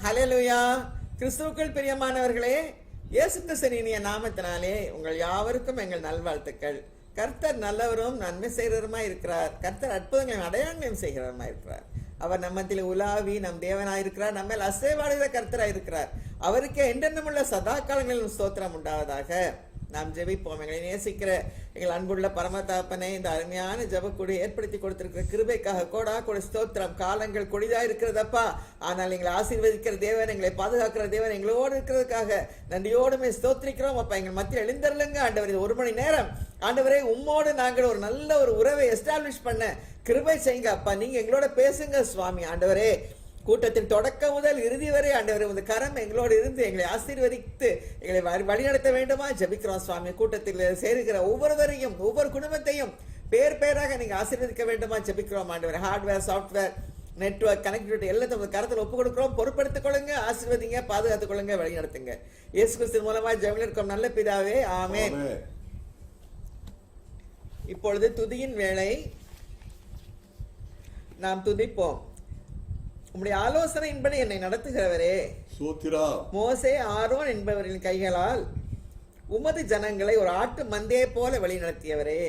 ஹல்லேலூயா. கிறிஸ்துவுக்குள் பிரியமானவர்களே, இயேசு கிறிஸ்துவின் இனிய நாமத்தினாலே உங்கள் யாவருக்கும் எங்கள் நல்வாழ்த்துக்கள். கர்த்தர் நல்லவரும் நன்மை செய்கிறவருமாய் இருக்கிறார். கர்த்தர் அற்புதங்களையும் அடையாளங்களையும் செய்கிறவருமாய் இருக்கிறார். அவர் நம்மத்தில் உலாவி நம் தேவனாயிருக்கிறார். நம்மேல் அசைவாடுகிற கர்த்தராயிருக்கிறார். அவருக்கே என்றென்றுமுள்ள சதா காலங்களிலும் ஸ்தோத்திரம் உண்டாவதாக. நாம் ஜெபிப்போம். எங்களை நேசிக்கிற எங்கள் அன்புள்ள பரமதாப்பனை, இந்த அருமையான ஜெபக்கூடி ஏற்படுத்தி கொடுத்திருக்கிற கிருபைக்காக கோடா கோடி ஸ்தோத்திரம். காலங்கள் கொடிதா இருக்கிறதப்பா, ஆனால் எங்களை ஆசீர்வதிக்கிற தேவன், எங்களை பாதுகாக்கிற தேவன் எங்களோடு இருக்கிறதுக்காக நன்றியோடுமே ஸ்தோத்திரிக்கிறோம். அப்பா, எங்கள் மத்தியில் எழுந்தருளுங்க ஆண்டவர். இது 1 மணி நேரம் ஆண்டவரே, உம்மோடு நாங்கள் ஒரு நல்ல ஒரு உறவை எஸ்டாப்ளிஷ் பண்ண கிருபை செய்யுங்க அப்பா. நீங்க எங்களோட பேசுங்க சுவாமி. ஆண்டவரே, கூட்டத்தின் தொடக்கம் முதல் இறுதி வரை ஆண்டவரே உங்க கரம் எங்களோடு இருந்து எங்களை ஆசீர்வதித்து எங்களை வழிநடத்த வேண்டுமா ஜெபிக்கிறோம் சுவாமி. கூட்டத்தில் சேருகிற ஒவ்வொருவரையும் ஒவ்வொரு குடும்பத்தையும் பேர் பேராக நீங்க ஆசீர்வதிக்க வேண்டுமா ஜெபிக்கிறோம் ஆண்டவரே. ஹார்ட்வேர், சாஃப்ட்வேர், நெட்வொர்க், கனெக்டிவிட்டி எல்லாத்தையும் உங்க கரத்தில் ஒப்பு கொடுக்கிறோம். பொறுப்படுத்திக் கொள்ளுங்க, ஆசீர்வதிங்க, பாதுகாத்துக் கொள்ளுங்க, வழி நடத்துங்க. இயேசு கிறிஸ்து மூலமா ஜெபம் இருக்கும் நல்ல பிதாவே, ஆமென். இப்பொழுது துதியின் வேளை. நாம் துதிப்போம். உம்முடைய ஆலோசனையின்படி என்னை நடத்துகிறவரே, மோசே, ஆரோன் என்பவர்களின் கைகளால் உமது ஜனங்களை ஒரு ஆட்டு மந்தையை போல வழி நடத்தியவரே,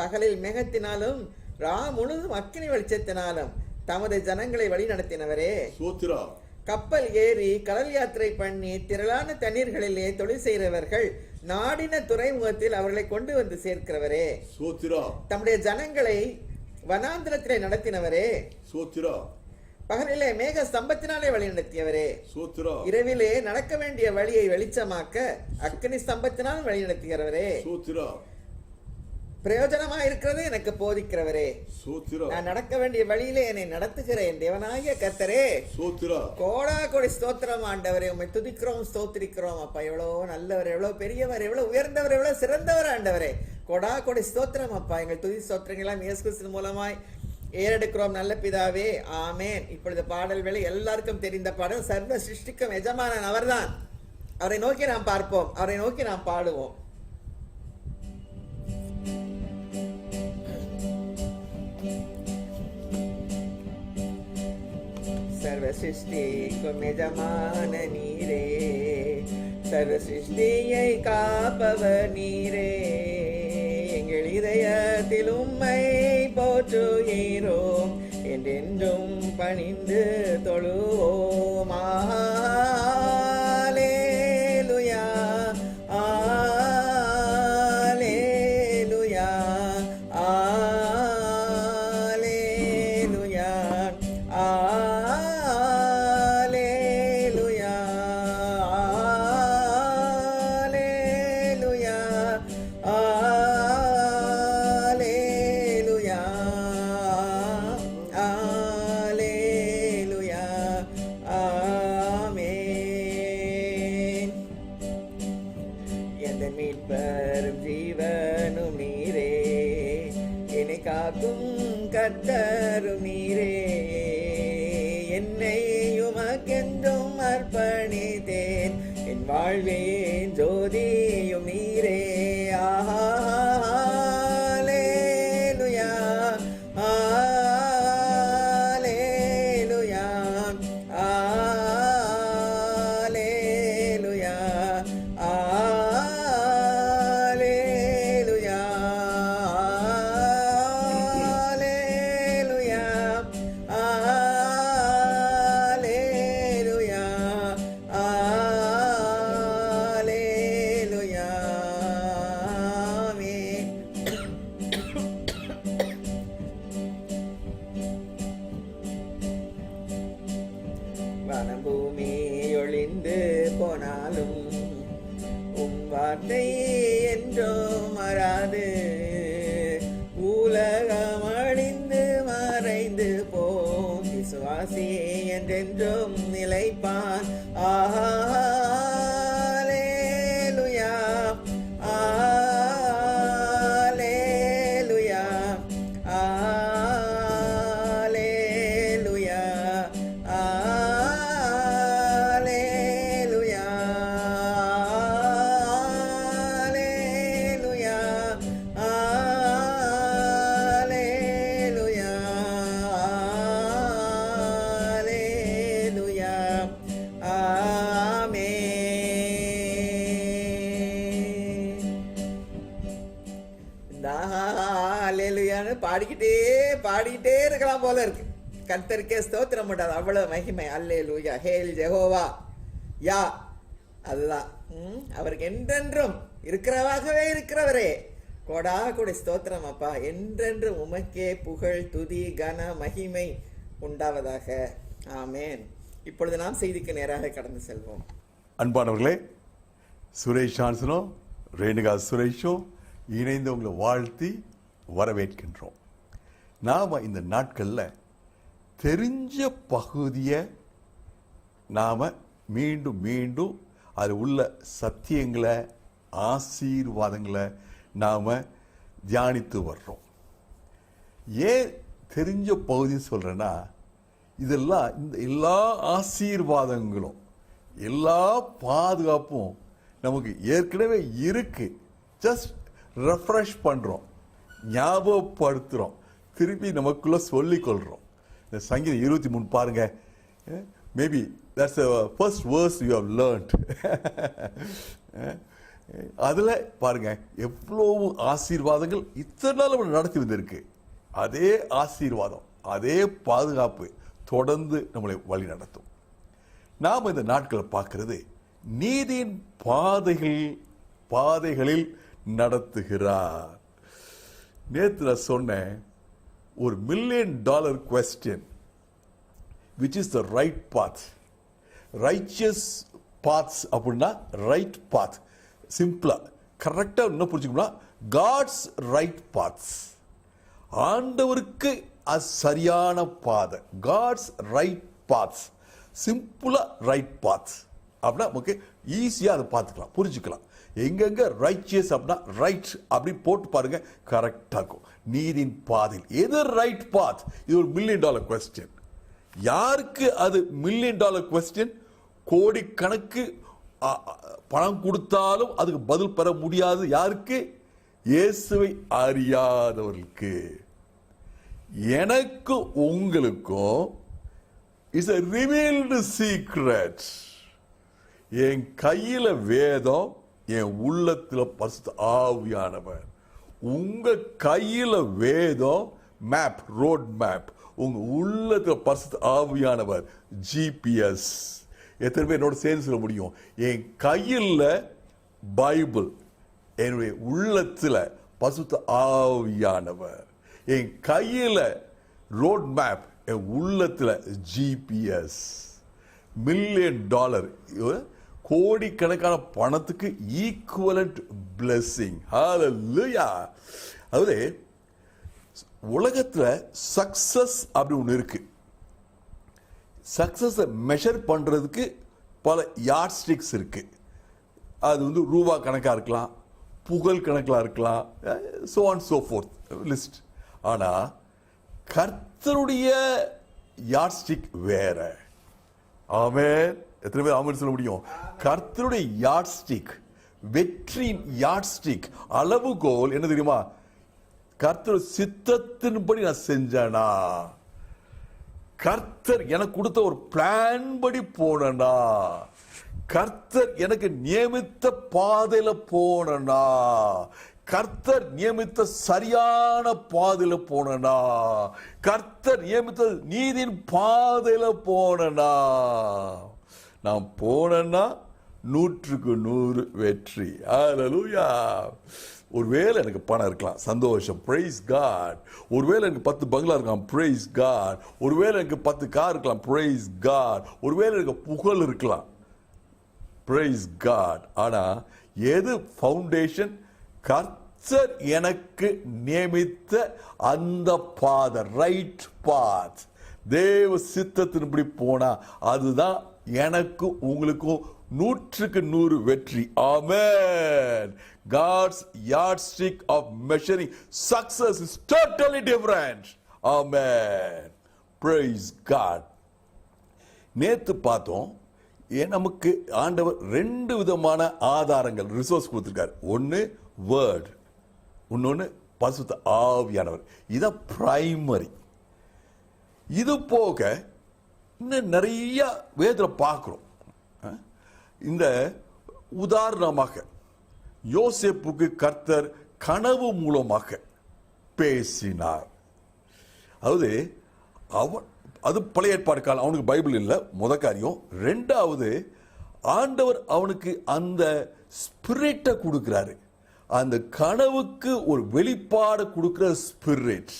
பகலில் மேகத்தினாலும் ரா முழுதும் அக்கினி வெளிச்சத்தினாலும் தமது ஜனங்களை வழி நடத்தினவரே, கப்பல் ஏறி கடல் யாத்திரை பண்ணி திரளான தண்ணீர்களிலே தொழில் செய்கிறவர்கள் நாடின துறைமுகத்தில் அவர்களை கொண்டு வந்து சேர்க்கிறவரே, தம்முடைய ஜனங்களை வனாந்திரத்திலே நடத்தினவரே, பகலிலே மேக ஸ்தம்பத்தினாலே வழி நடத்தியவரே, இரவிலே நடக்க வேண்டிய வழியை வெளிச்சமாக்க அக்கினி ஸ்தம்பத்தினால் வழி நடத்துகிறவரே, பிரயோஜனமா இருக்கிறது எனக்கு போதிக்கிறவரே, நான் நடக்க வேண்டிய வழியிலே என்னை நடத்துகிறேன் தேவனாகிய கர்த்தரே, கோடா கோடி ஸ்தோத்திரம் ஆண்டவரே. உம்மை துதிக்கிறோம், ஸ்தோத்திரிக்கிறோம் அப்பா. எவ்வளவு நல்லவர், எவ்வளவு பெரியவர், எவ்வளவு உயர்ந்தவர், எவ்வளவு சிறந்தவர் ஆண்டவரே. கோடா கோடி ஸ்தோத்திரம் அப்பா. எங்கள் துதி ஸ்தோத்திரங்களாம் இயேசு கிறிஸ்து மூலமாய் ஏறெடுக்கிறோம் நல்ல பிதாவே, ஆமேன். இப்பொழுது பாடல் வேளை. எல்லாருக்கும் தெரிந்த பாடல், சர்வ சிருஷ்டிக்கும் எஜமானன் அவர்தான். அவரை நோக்கி நாம் பார்ப்போம், அவரை நோக்கி நாம் பாடுவோம். சர்வ சிருஷ்டிக்கும் எஜமான நீரே, சர்வ சிருஷ்டியை காப்பவர் நீரே, எங்கள் இதயத்தில் உம்மை போற்றுகிறோம், என்றென்றும் பணிந்து தொழுவோம். அல்லேலூயா, அல்லேலூயா, அல்லேலூயா, அல்லேலூயா, அல்லேலூயா, ஆமென். எந்த மீட்பரும் ஜீவனும் நீரே, என்னை காக்கும் கர்த்தரும் நீரே, என்னை உமக்கென்றும் அர்ப்பணித்தேன், என் வாழ்வேன் ஜோதியும் நீரே. அல்லேலூயா, அல்லேலூயா, அல்லேலூயா, அல்லேலூயா, அல்லேலூயா, அல்லேலூயா, அல்லேலூயா, ஆமென். வானம் பூமி ஒளிந்து போனாலும் உம் வார்த்தை என்றோ மாறாது, உலகம் அழிந்து மறைந்து போம், விசுவாசி என்றென்றும் நிலைப்பான். அல்லேலூயா, அல்லேலூயா, அல்லேலூயா, அல்லேலூயா, அல்லேலூயா, அல்லேலூயா, அல்லேலூயா, பாடிக்கிட்டே இருக்கலாம் போல இருக்கு. கர்த்தருக்கே ஸ்தோத்திரம் பண்ணாது, அவ்வளவு மகிமை. அல்லேலூயா, ஹேல் ஜெகோவா யா. அதுதான் அவருக்கு என்றென்றும் இருக்கிறவாகவே இருக்கிறவரே கோடா கோடி ஸ்தோத்திரம் அப்பா. என்றென்றும் உமக்கே புகழ், துதி, கன, மகிமை உண்டாவதாக. ஆமேன். இப்பொழுது நாம் செய்திக்கு நேராக கடந்து செல்வோம். அன்பானவர்களே, சுரேஷ் ஜான்சனும் ரேணுகா சுரேஷும் இணைந்து உங்களை வாழ்த்தி வரவேற்கின்றோம். நாம் இந்த நாட்களில் தெரிஞ்ச பகுதியை நாம் மீண்டும் மீண்டும் அது உள்ள சத்தியங்களை, ஆசீர்வாதங்களை நாம் தியானித்து வர்றோம். ஏன் தெரிஞ்ச பகுதி சொல்கிறேன்னா, இதெல்லாம் இந்த எல்லா ஆசீர்வாதங்களும் எல்லா பாதுகாப்பும் நமக்கு ஏற்கனவே இருக்கு. ஜஸ்ட் ரெஃப்ரெஷ் பண்ணுறோம், ஞாபகப்படுத்துகிறோம், திருப்பி நமக்குள்ள சொல்லிக்கொள்கிறோம். இந்த சங்கீதம் 23 பாருங்க. Maybe that's the first verse you have learned. அதில் பாருங்க எவ்வளவு ஆசீர்வாதங்கள் இத்தனை நாள் நம்ம நடத்தி வந்திருக்கு. அதே ஆசீர்வாதம், அதே பாதுகாப்பு தொடர்ந்து நம்மளை வழி நடத்தும். நாம் இந்த நாட்களை பார்க்கிறது நீதியின் பாதைகளில் நடத்துகிறார். நேற்று நான் சொன்னேன், ஒரு $1 million question, which is the right path. Righteous paths அப்படின்னா ரைட் பாத். சிம்பிளா கரெக்டா என்ன புரிஞ்சுக்கணும்னா, காட்ஸ் ரைட் பாத்ஸ், ஆண்டவருக்கு அது சரியான பாதை. காட்ஸ் ரைட் பாத்ஸ், சிம்பிளா ரைட் பாத்ஸ் அப்படின்னா நமக்கு ஈஸியா அதை பார்த்துக்கலாம், புரிஞ்சுக்கலாம். எங்கெங்க ரைச்சியஸ் அப்படின்னா ரைட் அப்படி போட்டு பாருங்க, கரெக்டா இருக்கும். நீதின் பாதையில் எது ரைட் பாத்? இது ஒரு $1 million question. யாருக்கு அது $1 million question? கோடிக்கணக்கு பணம் கொடுத்தாலும் அதுக்கு பதில் பெற முடியாது. யாருக்கு? இயேசுவை அறியாதவர்களுக்கு. எனக்கு உங்களுக்கும் இஸ் a revealed secret. என் கையில வேதம், என் உள்ளத்துல பரிசுத்த ஆவியானவர். உங்க கையில வேதம் மேப், ரோட் மேப். உங்க உள்ளத்துல பரிசுத்த ஆவியானவர் GPS. எத்தனை பேர் என்னோட சேர்ந்து சொல்ல முடியும்? என் கையில் பைபிள், என்னுடைய உள்ளத்துல பரிசுத்த ஆவியானவர். என் கையில் ரோட் மேப், என் உள்ளத்துல GPS. $1 million, கோடிக்கணக்கான பணத்துக்கு ஈக்குவலண்ட் பிளெஸிங். ஹல்லேலூயா. அதாவது உலகத்துல சக்சஸ் அப்படி ஒன்று இருக்கு. சக்சஸை மெஷர் பண்றதுக்கு பல யார்ட் ஸ்டிக்ஸ் இருக்கு. அது ரூபா கணக்கா இருக்கலாம், புகழ் கணக்கில் இருக்கலாம், so on so forth list. ஆனா கர்த்தருடைய யார்ட் ஸ்டிக் வேற. ஆமென். எத்தனை பேர் ஆமென் சொல்ல முடியும்? கர்த்தருடைய யார்ட் ஸ்டிக், வெற்றியின் யார்ட் ஸ்டிக், அளவுகோல் என்ன தெரியுமா? கர்த்தர் சித்தத்தின்படி நான் செஞ்சேனா, கர்த்தர் எனக்கு கொடுத்த ஒரு பிளான் படி போனா, கர்த்தர் எனக்கு நியமித்த பாதையில போனா, கர்த்தர் நியமித்த சரியான பாதையில போனா, கர்த்தர் நியமித்த நீதியின் பாதையில போனா, நான் போனா 100க்கு 100 வெற்றி. ஹல்லேலூயா. ஒருவேளை எனக்கு பணம் இருக்கலாம், சந்தோஷம், பிரைஸ் காட். ஒருவேளை எனக்கு 10 பங்களா இருக்கலாம், பிரைஸ் காட். ஒருவேளை எனக்கு 10 கார் இருக்கலாம், பிரைஸ் காட். ஒருவேளை எனக்கு புகழ் இருக்கலாம், பிரைஸ் காட். ஆனா எது ஃபவுண்டேஷன்? கர்த்தர் எனக்கு நியமித்த அந்த பாதை, ரைட் பாத். தேவ சித்தத்தின்படி போனா அதுதான் எனக்கு உங்களுக்கும் 100க்கு 100 வெற்றி. ஆமென். God's yardstick of measuring success is totally different. Amen. Praise God. நேத்து பார்த்தோம், நமக்கு ஆண்டவர் 2 விதமான ஆதாரங்கள், ரிசோர்ஸ் கொடுத்திருக்கார். ஒன்னு வேர்ட், இன்னொன்னு பரிசுத்த ஆவியானவர். இத பிரைமரி. இது போக இன்னும் நிறைய வேதத்துல பார்க்கிறோம். இந்த உதாரணமாக யோசேப்புக்கு கர்த்தர் கனவு மூலமாக பேசினார். அதாவது அவன் அது பழைய ஏற்பாடு காலம், அவனுக்கு பைபிள் இல்லை முத காரியம். ரெண்டாவது, ஆண்டவர் அவனுக்கு அந்த ஸ்பிரிட்டை கொடுக்கிறாரு, அந்த கனவுக்கு ஒரு வெளிப்பாடு கொடுக்கிற ஸ்பிரிட்,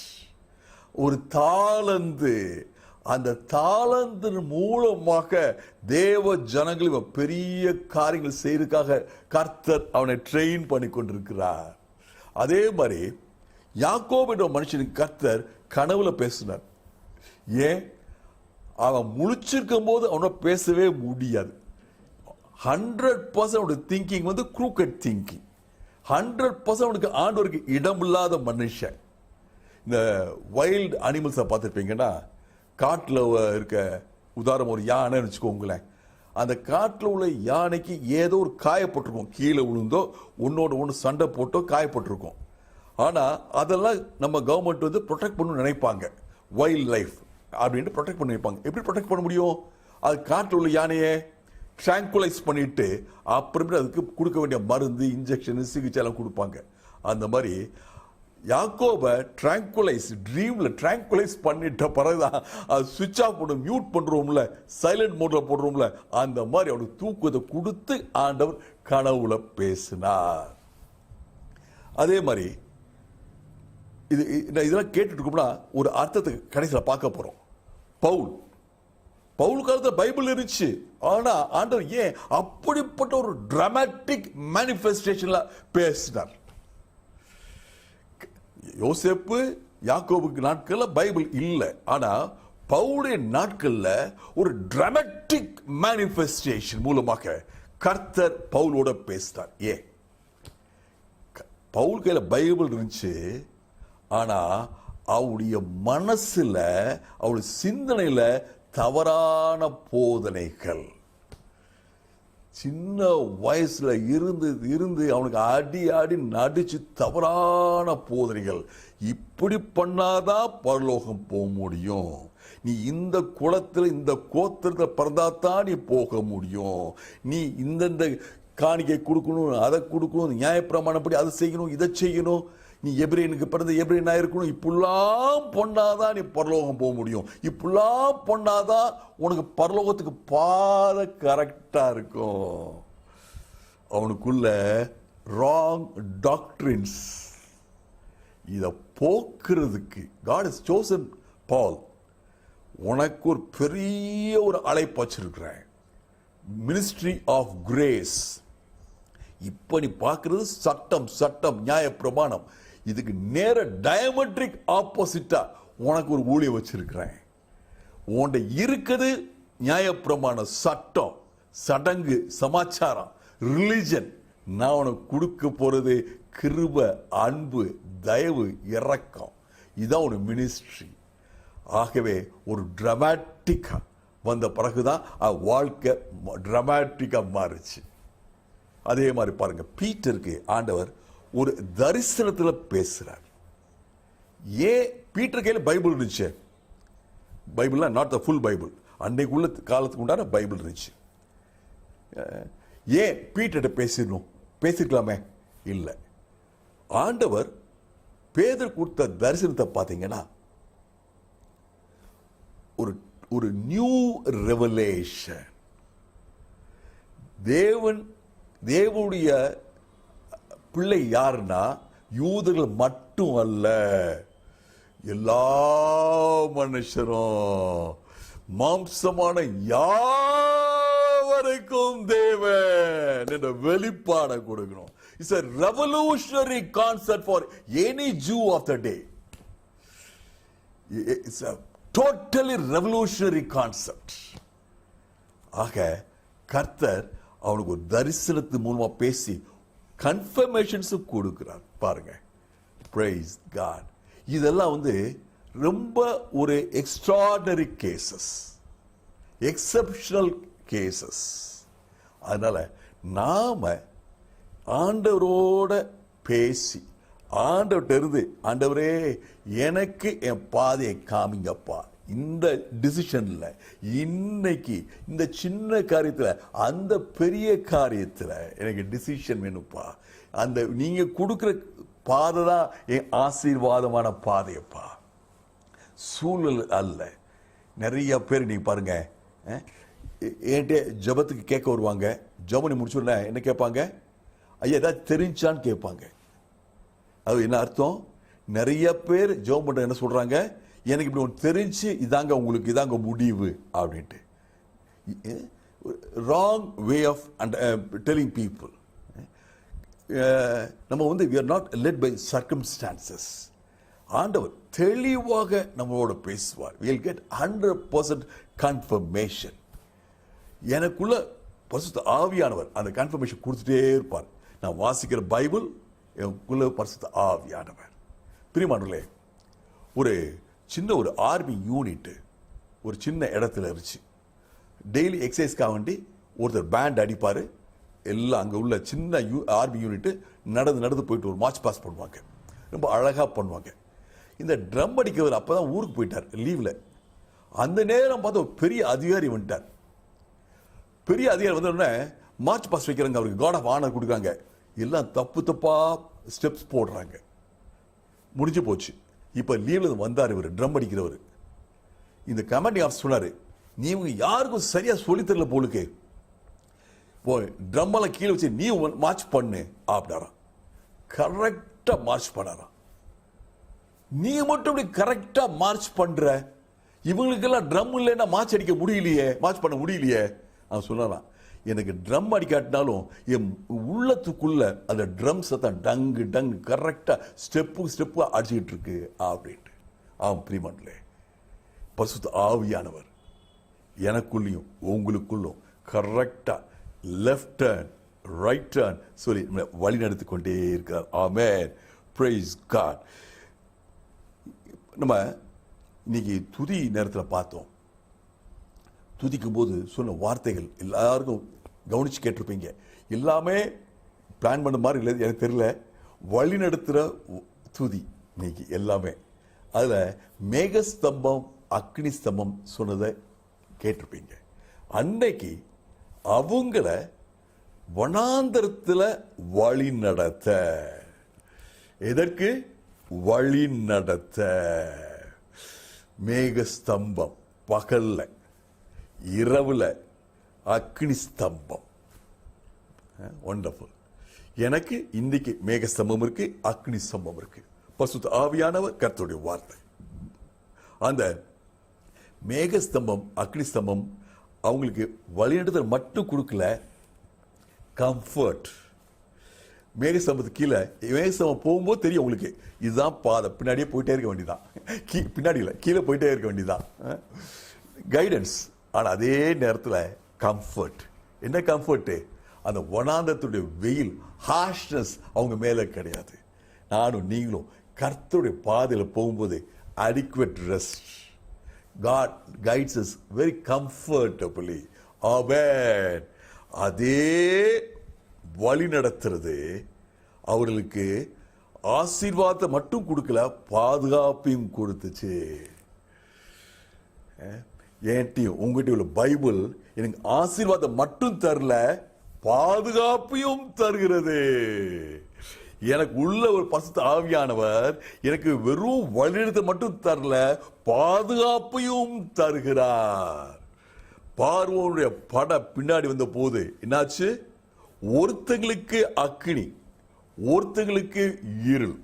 ஒரு தாளந்து. அந்த தாளந்தின் மூலமாக தேவ ஜனங்கள் பெரிய காரியங்கள் செய்யறதுக்காக கர்த்தர் அவனை ட்ரெயின் பண்ணி கொண்டிருக்கிறார். அதே மாதிரி யாக்கோபு என்ற மனுஷனுக்கு கர்த்தர் கனவுல பேசினார். ஏன்? அவன் முழிச்சிருக்கும் போது அவனை பேசவே முடியாது. 100% அவனுடைய திங்கிங் வந்து க்ரூக்கட் திங்கிங். 100% அவனுக்கு ஆண்டவருக்கு இடமில்லாத மனுஷன். இந்த வைல்டு அனிமல்ஸை பார்த்துருப்பீங்கன்னா, காட்டில் இருக்க உதாரணம் ஒரு யானைன்னு வச்சுக்கோங்களேன். அந்த காட்டில் உள்ள யானைக்கு ஏதோ ஒரு காயப்பட்டிருக்கும், கீழே விழுந்தோ ஒன்னோட ஒன்று சண்டை போட்டோ காயப்பட்டிருக்கும். ஆனால் அதெல்லாம் நம்ம கவர்மெண்ட் வந்து ப்ரொடெக்ட் பண்ணணும்னு நினைப்பாங்க, வைல்ட் லைஃப் அப்படின்ட்டு ப்ரொடெக்ட் பண்ணி நினைப்பாங்க. எப்படி ப்ரொடெக்ட் பண்ண முடியும்? அது காட்டில் உள்ள யானையை ட்ராங்குலைஸ் பண்ணிட்டு அப்புறமேட்டு அதுக்கு கொடுக்க வேண்டிய மருந்து, இன்ஜெக்ஷன், சிகிச்சை எல்லாம் கொடுப்பாங்க. அந்த மாதிரி யாக்கோபை ட்ரீம்ல ட்ராங்குலைஸ் பண்ணிட்ட பிறகுதான் அது சுவிட்ச் ஆஃப் பண்ண மியூட் பண்றோம்ல, சைலண்ட் மோட்ல போடுறோம்ல, அந்த மாதிரி அவனுக்கு தூக்கத்தை கொடுத்து ஆண்டவர் கனவுல பேசினார். அதே மாதிரி இதெல்லாம் கேட்டுட்டு இருக்கோம்னா ஒரு அர்த்தத்துக்கு கடைசியில் பார்க்க போறோம். பவுல் காலத்தில் பைபிள் இருந்துச்சு, ஆனா ஆண்டவர் ஏன் அப்படிப்பட்ட ஒரு டிராமாட்டிக் மேனிஃபெஸ்டேஷன்ல பேசினார்? யோசேப்பு யாக்கோபுக்கு நாட்கள்ல பைபிள் இல்லை, ஆனா பவுலுடைய நாட்கள்ல ஒரு டிராமாட்டிக் மேனிஃபெஸ்டேஷன் மூலமாக கர்த்தர் பவுலோட பேசினார். ஏன்? பவுல் கையில பைபிள் இருந்துச்சு, ஆனா அவருடைய மனசுல, அவருடைய சிந்தனையில தவறான போதனைகள், சின்ன வயசுல இருந்து அவனுக்கு அடி நடிச்சு தவறான போதனைகள். இப்படி பண்ணாதான் பரலோகம் போக முடியும், நீ இந்த குலத்துல இந்த கோத்திரத்தில் பிறந்தாதான் நீ போக முடியும், நீ இந்த காணிக்கை கொடுக்கணும், அதை கொடுக்கணும், நியாயப்பிரமாணப்படி அதை செய்யணும், இதை செய்யணும், நீ எபிரேனுக்கு பிறந்த எபிரேனா இருக்கணும், இப்படிலாம் பொண்ணாதான் நீ பரலோகம் போக முடியும், இப்படிலாம் பொண்ணாதான் உனக்கு பரலோகத்துக்கு பாதை கரெக்டா இருக்கும். அவனுக்குள்ள ராங் டாக்ட்ரின்ஸ், இதை போக்குறதுக்கு God has chosen Paul. உனக்கு ஒரு பெரிய ஒரு அழைப்பு வச்சிருக்கிறேன், மினிஸ்ட்ரி ஆஃப் கிரேஸ். இப்ப நீ பார்க்கிறது சட்டம் நியாய பிரமாணம், இதுக்கு நேர டயமெட்ரிக் ஆப்போசிட்டா உனக்கு ஒரு ஊழியம் வச்சிருக்கிறேன். உன்ட இருக்குது நியாயப்பிரமாண, சட்டம், சடங்கு, சமாச்சாரம், ரிலிஜன். நான் உனக்கு கொடுக்க போறது கிருபை, அன்பு, தயவு, இரக்கம். இதான் ஒரு மினிஸ்ட்ரி. ஆகவே ஒரு டிராமாட்டிக்கா வந்த பிறகுதான் வாழ்க்கை டிராமாட்டிக்கா மாறுச்சு. அதே மாதிரி பாருங்க, பீட்டருக்கு ஆண்டவர் ஒரு தரிசனத்துல பேசுறார். ஏன்? பீட்டர் கையில பைபிள் இருந்துச்சு, பைபிள்னா நாட் த ஃபுல் பைபிள், அன்னைக்குள்ள காலத்துக்கு உண்டான பைபிள் இருந்துச்சு. ஏன் பீட்டர்கிட்ட பேசிருக்கலாமே? இல்லை. ஆண்டவர் பேதர் கொடுத்த தரிசனத்தை பார்த்தீங்கன்னா ஒரு நியூ ரெவலேஷன். தேவனுடைய பிள்ளை யாருன்னா யூதர்கள் மட்டும் அல்ல, எல்லா மனுஷரும், மாம்சமான யாவருக்கும் தேவன் என்ற வெளிப்பாடை கொடுக்கணும். It's a revolutionary concept for any Jew of the day. It's a totally revolutionary concept. ஆக கர்த்தர் அவனுக்கு ஒரு தரிசனத்து மூலமா பேசி கன்ஃபர்மேஷன்ஸ் கொடுக்கிறார். பாருங்க, praise God. இதெல்லாம் ரொம்ப ஒரு எக்ஸ்ட்ராடனரி கேசஸ், எக்ஸெப்ஷனல் கேசஸ். அதனால நாம ஆண்டவரோட பேசி, ஆண்டவர்கிட்ட இருந்து, ஆண்டவரே எனக்கு என் பாதையை காமிங்கப்பா, இந்த டிசிஷன்ல இன்னைக்கு இந்த சின்ன காரியத்துல அந்த பெரிய காரியத்துல எனக்கு டிசிஷன் வேணும்ப்பா, அந்த நீங்க கொடுக்கிற பாதை தான் என் ஆசீர்வாதமான பாதையப்பா. சூழல் அல்ல. நிறைய பேர் நீங்க பாருங்க, என்கிட்ட ஜபத்துக்கு கேட்க வருவாங்க. ஜபனி முடிச்சுடனே என்ன கேட்பாங்க? ஐயா ஏதாவது தெரிஞ்சான்னு கேட்பாங்க. அது என்ன அர்த்தம்? நிறைய பேர் ஜெபம் பண்ற என்ன சொல்றாங்க? எனக்கு இப்படி ஒன்று தெரிஞ்சு இதாங்க உங்களுக்கு இதாங்க முடிவு அப்படின்ட்டு. Wrong way of telling people. நம்ம வந்து we are not led by circumstances. ஆண்டவர் தெளிவாக நம்மளோட பேசுவார். we will get 100% confirmation. எனக்குள்ள பரிசுத்த ஆவியானவர் அந்த கன்ஃபர்மேஷன் கொடுத்துட்டே இருப்பார். நான் வாசிக்கிற பைபிள் எனக்குள்ள பரிசுத்த ஆவியானவர். பிரியமானவர்களே, ஒரு சின்ன ஒரு ஆர்மி யூனிட் ஒரு சின்ன இடத்துல இருந்துச்சு. டெய்லி எக்ஸசைஸ்க்காக வேண்டி ஒருத்தர் பேண்ட் அடிப்பார். எல்லாம் அங்கே உள்ள சின்ன ஆர்மி யூனிட் நடந்து போயிட்டு ஒரு மார்ச் பாஸ் பண்ணுவாங்க. ரொம்ப அழகாக பண்ணுவாங்க. இந்த ட்ரம் அடிக்கிறவர் அப்போ தான் ஊருக்கு போயிட்டார் லீவில். அந்த நேரம் பார்த்து ஒரு பெரிய அதிகாரி வந்துட்டார். பெரிய அதிகாரி வந்தோடனே மார்ச் பாஸ் வைக்கிறாங்க, அவருக்கு காட் ஆஃப் ஆனர் கொடுக்குறாங்க. எல்லாம் தப்பாக ஸ்டெப்ஸ் போடுறாங்க. முடிஞ்சு போச்சு. இப்போ லீவில் வந்தார் இவர் ட்ரம் அடிக்கிறவர். இந்த கமாண்டிங் ஆஃபீஸர் சொன்னார், நீ யாருக்கும் சரியா சொல்லித்தரல போலுக்கு, போய் ட்ரம்மெல்லாம் கீழே வச்சு நீ மார்ச் பண்ணு அப்படின்னாராம். கரெக்டா மார்ச் பண்ணாராம். நீ மட்டும் இப்படி கரெக்டா மார்ச் பண்ற, இவங்களுக்கெல்லாம் ட்ரம் இல்லைன்னா மார்ச் அடிக்க முடியலையே, மார்ச் பண்ண முடியலையே. அவன் சொன்னாராம், எனக்கு ட்ரம் அடிக்காட்டினாலும் என் உள்ளத்துக்குள்ள அந்த ட்ரம் சத்தம் டங்கு டங்கு கரெக்டா ஸ்டெப்பு அடிச்சுக்கிட்டு இருக்கு அப்படின்ட்டு. அவன் பிரியமானவர்களே, பரிசுத்த ஆவியானவர் எனக்குள்ளேயும் உங்களுக்குள்ளும் கரெக்டா லெஃப்ட் டர்ன் ரைட் டர்ன் சொல்லி வழி நடத்தி கொண்டே இருக்கிறார். ஆமென், பிரைஸ் காட். நம்ம இன்னைக்கு துதி நேரத்தில் பார்த்தோம். துதிக்கும் போது சொன்ன வார்த்தைகள் எல்லாருக்கும் கவனிச்சு கேட்டிருப்பீங்க. எல்லாமே பிளான் பண்ண மாதிரி இல்லை, எனக்கு தெரியல. வழி நடத்துகிற துதி இன்னைக்கு எல்லாமே. அதில் மேகஸ்தம்பம் அக்னி ஸ்தம்பம் சொன்னதை கேட்டிருப்பீங்க. அன்னைக்கு அவங்கள வனாந்தரத்தில் வழி நடத்த, எதற்கு வழி நடத்த? மேகஸ்தம்பம் பகல்ல, இரவுல அக்னி ஸ்தம்பம். வண்டர்ஃபுல். எனக்கு இன்னைக்கு மேகஸ்தம்பம் இருக்கு, அக்னி ஸ்தம்பம் இருக்கு. பரிசுத்த ஆவியானவர் கர்த்தருடைய வார்த்தை. அந்த மேகஸ்தம்பம் அக்னி ஸ்தம்பம் அவங்களுக்கு வழிநடத்தல் மட்டும் கொடுக்கல, கம்ஃபர்ட். மேகஸ்தம்பத்துக்கு கீழே மேகஸ்தம்பம் போகும்போது தெரியும் உங்களுக்கு இதுதான் பாதை, பின்னாடியே போயிட்டே இருக்க வேண்டியதான். பின்னாடி இல்லை, கீழே போயிட்டே இருக்க வேண்டியதான். கைடன்ஸ். ஆனால் அதே நேரத்தில் கம்ஃபர்ட். என்ன கம்ஃபர்ட்டு? அந்த வனாந்தரத்துடைய வெயில் ஹார்ஷ்னஸ் அவங்க மேலே கிடையாது. நானும் நீங்களும் கர்த்தருடைய பாதையில் போகும்போது adequate rest. God guides us very comfortably. Amen. அதே வழி நடத்துறது அவர்களுக்கு ஆசீர்வாதத்தை மட்டும் கொடுக்கல, பாதுகாப்பையும் கொடுத்துச்சு. என்கிட்டயும் உங்ககிட்ட உள்ள பைபிள் எனக்கு ஆசீர்வாதம் மட்டும் தரல, பாதுகாப்பையும் தருகிறது. எனக்கு உள்ள ஒரு பரிசுத்த ஆவியானவர் எனக்கு வெறும் வழிநடத்த மட்டும் தரல, பாதுகாப்பையும் தருகிறார். பார்வோனுடைய பட பின்னாடி வந்த போது என்னாச்சு? ஒருத்தங்களுக்கு அக்கினி, ஒருத்தங்களுக்கு இருள்.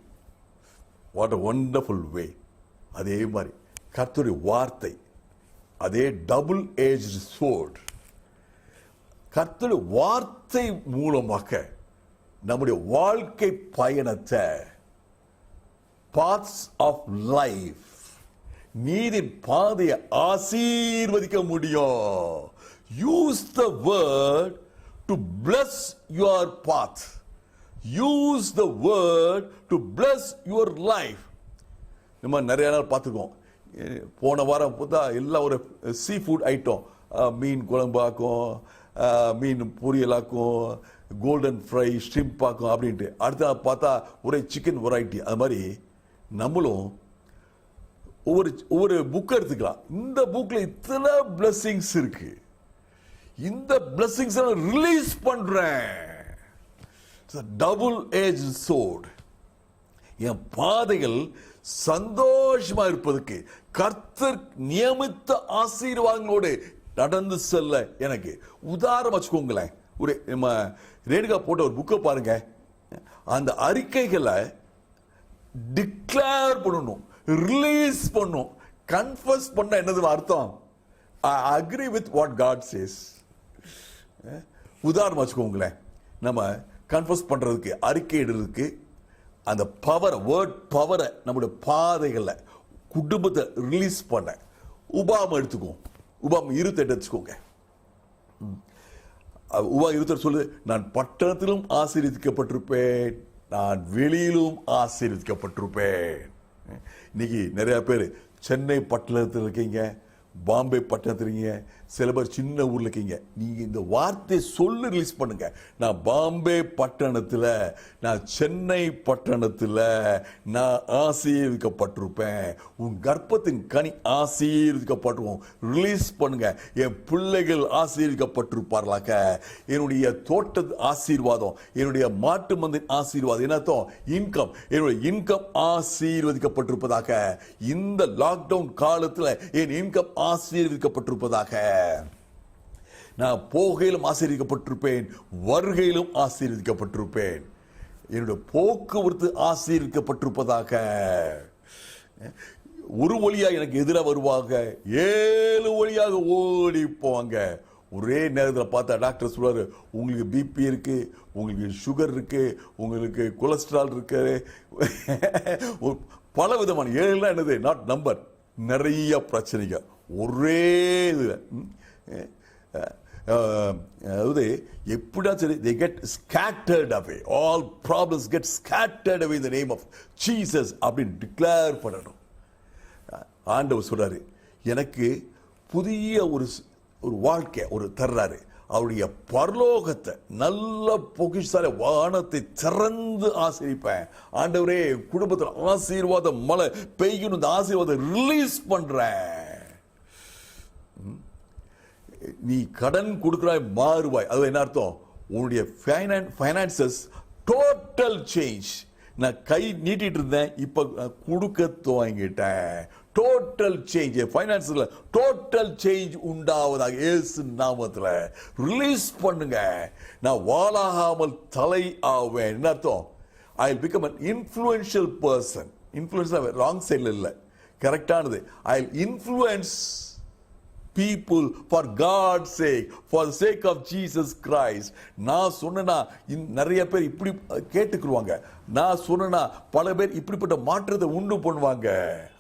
What a wonderful way. அதே மாதிரி கர்த்தருடைய வார்த்தை, அதே டபுள் ஏஜ்டு சோர்ட். கர்த்தருடைய வார்த்தை மூலமாக நம்முடைய வாழ்க்கை பயணத்தை, paths of life, நீதின் பாதையை ஆசீர்வதிக்க முடியும். Use the word to bless your path. Use the word to bless your life. நம்ம நிறைய நாள் பார்த்துருக்கோம். போன வாரம் பார்த்தா எல்லாம் ஒரு சீ ஃபுட் ஐட்டம், மீன் குழம்பாக்கும், மீன் பொரியலாக்கும், கோல்டன் ஃப்ரை, ஷ்ரிம்பாக்கும் அப்படின்ட்டு. அடுத்த பார்த்தா ஒரே சிக்கன் வெரைட்டி. அது மாதிரி நம்மளும் ஒவ்வொரு புக் எடுத்துக்கலாம். இந்த புக்ல இத்தனை பிளெஸிங்ஸ் இருக்கு, இந்த பிளெஸிங்ஸ் ரிலீஸ் பண்றேன். Double edge sword. என் பாதைகள் சந்தோஷமா இருப்பதற்கு கர்த்தர் நியமித்த ஆசீர்வாதங்களோடு நடந்து செல்ல எனக்கு உதாரணம் வச்சுக்கோங்களேன். ஒரு நம்ம ரேணுகா போட்ட ஒரு புக்கை பாருங்க. அந்த அறிக்கைகளை டிக்ளேர் பண்ணணும், ரிலீஸ் பண்ணணும். கன்ஃபஸ் பண்ண என்னது அர்த்தம்? I agree with what God says. உதாரணம் வச்சுக்கோங்களேன், நம்ம கன்ஃபஸ் பண்றதுக்கு, அறிக்கையிடுறதுக்கு அந்த பவர், வேர்ட் பவரை நம்முடைய பாதைகளை, குடும்பத்தை ரிலீஸ் பண்ண உபாமம் எடுத்துக்குவோம். உபாமம் 28 எடுத்துக்கோங்க. உபா 28 சொல்லுது, நான் பட்டணத்திலும் ஆசீர்வதிக்கப்பட்டிருப்பேன், நான் வெளியிலும் ஆசீர்வதிக்கப்பட்டிருப்பேன். இன்னைக்கு நிறைய பேர் சென்னை பட்டணத்தில் இருக்கீங்க, பாம்பே பட்டணத்தில் இருக்கீங்க, சில பேர் சின்ன ஊர்ல இருக்கீங்க. நீங்க இந்த வார்த்தையை சொல்லி ரிலீஸ் பண்ணுங்க. நான் பாம்பே பட்டணத்தில், நான் சென்னை பட்டணத்தில் நான் ஆசீர்வதிக்கப்பட்டிருப்பேன். உன் கர்ப்பத்தின் கனி ஆசீர்வதிக்கப்பட்டிருவோம். ரிலீஸ் பண்ணுங்க. என் பிள்ளைகள் ஆசீர்வதிக்கப்பட்டிருப்பார்களாக. என்னுடைய தோட்ட ஆசீர்வாதம், என்னுடைய மாட்டு மந்தின் ஆசீர்வாதம், என்னத்தோம் இன்கம், என்னுடைய இன்கம் ஆசீர்வதிக்கப்பட்டிருப்பதாக. இந்த லாக்டவுன் காலத்தில் என் இன்கம் ஆசீர்வதிக்கப்பட்டிருப்பதாக. நான் போகையிலும் ஆசீர்வதிக்கப்பட்டிருப்பேன், வருகையிலும் ஆசீர்வதிக்கப்பட்டிருப்பேன். என்னுடைய போக்குவரத்து ஆசீர்வதிக்கப்பட்டிருப்பதாக. ஒரு வழியா எனக்கு எதிராக வருவாங்க, 7 வழியாக ஓடி போவாங்க. ஒரே நேரத்தில் பார்த்தா டாக்டர் சொல்றாரு, உங்களுக்கு பிபி இருக்கு, உங்களுக்கு சுகர் இருக்கு, உங்களுக்கு கொலஸ்ட்ரால் இருக்கு, பல விதமான 7 என்னது நாட் நம்பர், நிறைய பிரச்சனைகள் ஒரே இதுல. அதாவது எப்படியா சரி, they get scattered away, all problems get scattered away in the name of Jesus அப்படின்னு டிக்ளேர் பண்ணணும். ஆண்டவர் சொல்றாரு, எனக்கு புதிய ஒரு வாழ்க்கை ஒரு தர்றாரு. அவருடைய பரலோகத்தை நல்ல பொக்கிஷால வானத்தை திறந்து ஆசீர்வதிப்பேன். ஆண்டவரே, குடும்பத்தில் ஆசீர்வாதம் மழை பெய்யணும், இந்த ஆசீர்வாதம் ரிலீஸ் பண்றேன். நீ கடன் கொடுக்கிறாய், மாறுவாய். அது என்ன அர்த்தம்? உன்னுடைய ஃபைனான்சஸ் டோட்டல் சேஞ்ச். நான் கை நீட்டிட்டு இருந்தேன், இப்ப கொடுக்க துவங்கிட்டேன். டோட்டல் சேஞ்ச், ஃபைனான்ஸ்ல டோட்டல் சேஞ்ச் உண்டாவதாக இயேசு நாமத்துல ரிலீஸ் பண்ணுங்க. நான் வாளாகாமல் தலை ஆவேன். என்ன அர்த்தம்? I will become an influential person. Influence wrong சைடில் இல்லை, கரெக்டானது. I will influence people for God's sake, for the sake of Jesus Christ. நான் சொன்னா நிறைய பேர் இப்படி கேட்டுக்குருவாங்க. நான் சொன்னா பல பேர் இப்படிப்பட்ட மாற்றத்தை உண்டு பண்ணுவாங்க.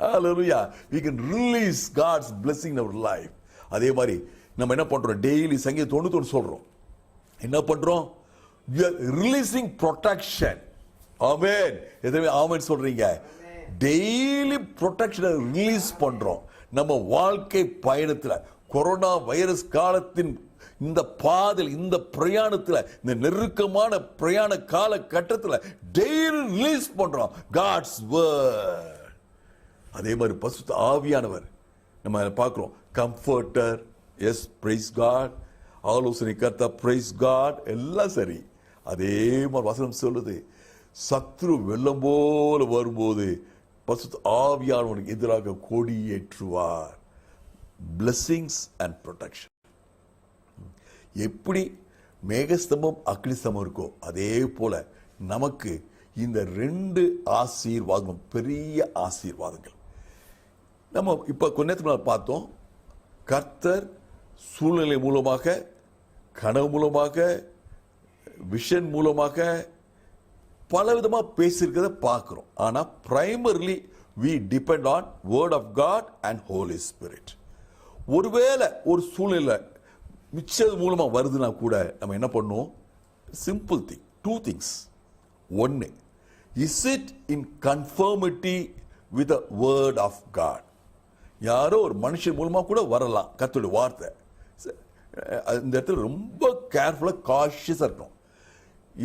Hallelujah. We can release God's blessing in our life. அதே மாதிரி நம்ம என்ன பண்றோம்? டெய்லி சங்கீதம் 91 சொல்றோம். என்ன பண்றோம்? We are releasing protection. ஆமென். எதமே ஆமென் சொல்றீங்க? டெய்லி ப்ரொடெக்ஷனை ரிலீஸ் பண்றோம். நம்ம வாழ்க்கை பயணத்தில், கொரோனா வைரஸ் காலத்தின் இந்த பாதையில், இந்த பிரயாணத்தில், இந்த நெருக்கமான பிரயாண காலகட்டத்தில் டெய்லி ரிலீஸ் பண்றோம் காட்ஸ் வேர்ட். அதே மாதிரி பரிசுத்த ஆவியானவர் நம்ம பார்க்கிறோம். Comforter, yes, praise God. ஆலோசனை கர்த்தா, பிரைஸ் காட். எல்லாம் சரி. அதே மாதிரி வசனம் சொல்லுது, சத்ரு வெள்ளம் போல வரும்போது பரிசுத்த ஆவியானவருக்கு எதிராக கொடியேற்றுவார். Blessings and protection. எப்படி மேகஸ்தம்பம் அக்னிஸ்தம்பம் இருக்கோ அதே போல நமக்கு இந்த 2 ஆசீர்வாதம் பெரிய ஆசீர்வாதங்கள். நம்ம இப்ப கொஞ்ச நேரத்துக்கு பார்த்தோம், கர்த்தர் சூழ்நிலை மூலமாக, கனவு மூலமாக, விஷன் மூலமாக பல விதமா பேசியிருக்கிறத பார்க்கிறோம். ஆனா primarily we depend on word of God and Holy Spirit. ஒருவேளை ஒரு சூழ்நிலை மிச்சது மூலமா வருதுன்னா கூட நம்ம என்ன பண்ணுவோம்? Simple thing, 2 things. 1, is it in conformity with the word of God? யாரோ ஒரு மனுஷன் மூலமா கூட வரலாம் கர்த்தருடைய வார்த்தை. இந்த இடத்துல ரொம்ப கேர்ஃபுல்லா காஷியஸா இருக்கணும்.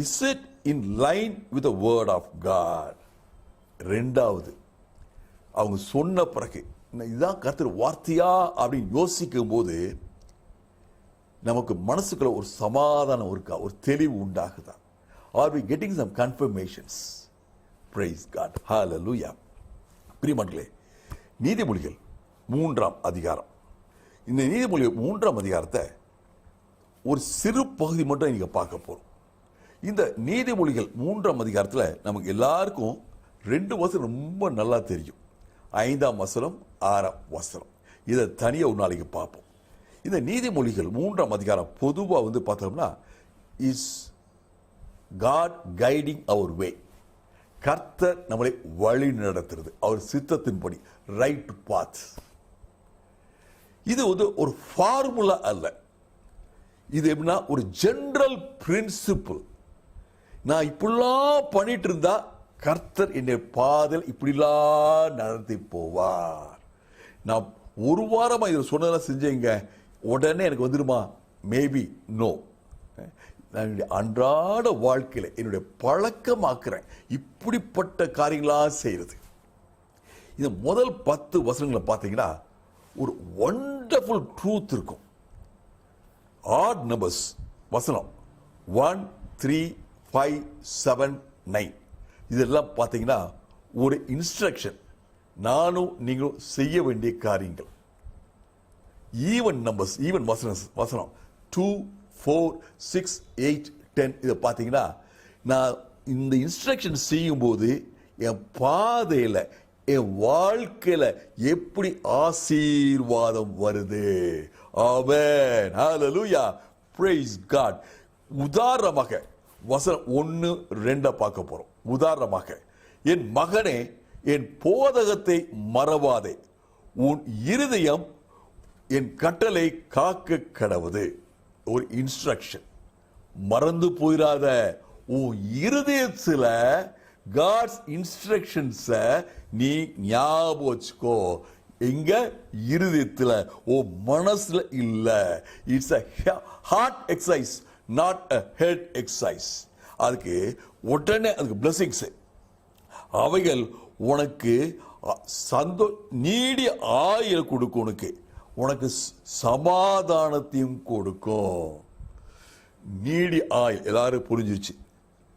Is it in line with the word of God? 2வது, அவங்க சொன்ன பிறகு இதுதான் கர்த்தர் வார்த்தையா அப்படின்னு யோசிக்கும் போது நமக்கு மனசுக்குள்ள ஒரு சமாதானம் இருக்கா, ஒரு தெளிவு உண்டாகுதா? Are we getting some confirmations? Praise God. Hallelujah. பிரியமானங்களே, நீதிமொழிகள் 3ஆம் அதிகாரம். இந்த நீதிமொழிகள் 3ஆம் அதிகாரத்தை ஒரு சிறு பகுதி மட்டும் நீங்க பார்க்க போறோம். இந்த நீதிமொழிகள் 3ஆம் அதிகாரத்தில் நமக்கு எல்லாருக்கும் 2 வசனம் ரொம்ப நல்லா தெரியும். 5ஆம் வசனம், 6ஆம் வசனம். இதை தனியா ஒரு நாளைக்கு பார்ப்போம். இந்த நீதிமொழிகள் 3ஆம் அதிகாரம் பொதுவாக பார்த்தோம்னா இஸ் காட் கைடிங் அவர் வே. கர்த்தர் நம்மளை வழி நடத்துறது, அவர் சித்தத்தின்படி, ரைட் பாத். இது ஒரு ஃபார்முலா அல்ல. இது எப்படின்னா ஒரு ஜெனரல் பிரின்சிபிள். நான் இப்படிலாம் பண்ணிட்டு இருந்தா கர்த்தர் என்னை பாதையில் இப்படிலாம் நடத்தி போவார். நான் ஒரு வாரமா இதை சொன்னதெல்லாம் செஞ்சேங்க, உடனே எனக்கு வந்துடுமா? Maybe no. நான் என்னுடைய அன்றாட வாழ்க்கையில் என்னுடைய பழக்கமாக்குறேன் இப்படிப்பட்ட காரியங்களா செய்யறது. இந்த முதல் 10 வசனங்களை பார்த்தீங்கன்னா ஒரு வண்டர்ஃபுல் ட்ரூத் இருக்கும். ஆட் நம்பர்ஸ் வசனம் 1, 3, 5, 7, 9 இதெல்லாம் பார்த்தீங்கன்னா ஒரு இன்ஸ்ட்ரக்ஷன், நானும் நீங்களும் செய்ய வேண்டிய காரியங்கள். ஈவன் நம்பர்ஸ், ஈவன் வசனம் 2, 4, 6, 8, 10 இதை பார்த்தீங்கன்னா நான் இந்த இன்ஸ்ட்ரக்ஷன் செய்யும் போது என் பாதையில, என் வாழ்க்கையில எப்படி ஆசீர்வாதம் வருது. ஆமென், ஹல்லேலூயா, பிரைஸ் காட். உதாரணமாக வசனம் 1, 2 பார்க்க போறோம். உதாரணமாக, என் மகனே என் போதகத்தை மறவாதே, உன் இருதயம் என் கட்டளை காக்க கடவுது. ஒரு இன்ஸ்ட்ரக்ஷன், மறந்து போயிடாத. உன் இருதயத்துல காட்ஸ் இன்ஸ்ட்ரக்ஷன்ஸ நீ ஞாபகம் வச்சுக்கோ. எங்க? இருதயத்துல, ஓ மனசுல இல்ல. It's a heart exercise, not a head exercise. அதுக்கு உடனே அதுக்கு blessings, அவைகள் உனக்கு நீடிய ஆயுள் கொடுக்கும், உனக்கு சமாதானத்தையும் கொடுக்கும். நீடி ஆயுள் எல்லாரும் புரிஞ்சிருச்சு.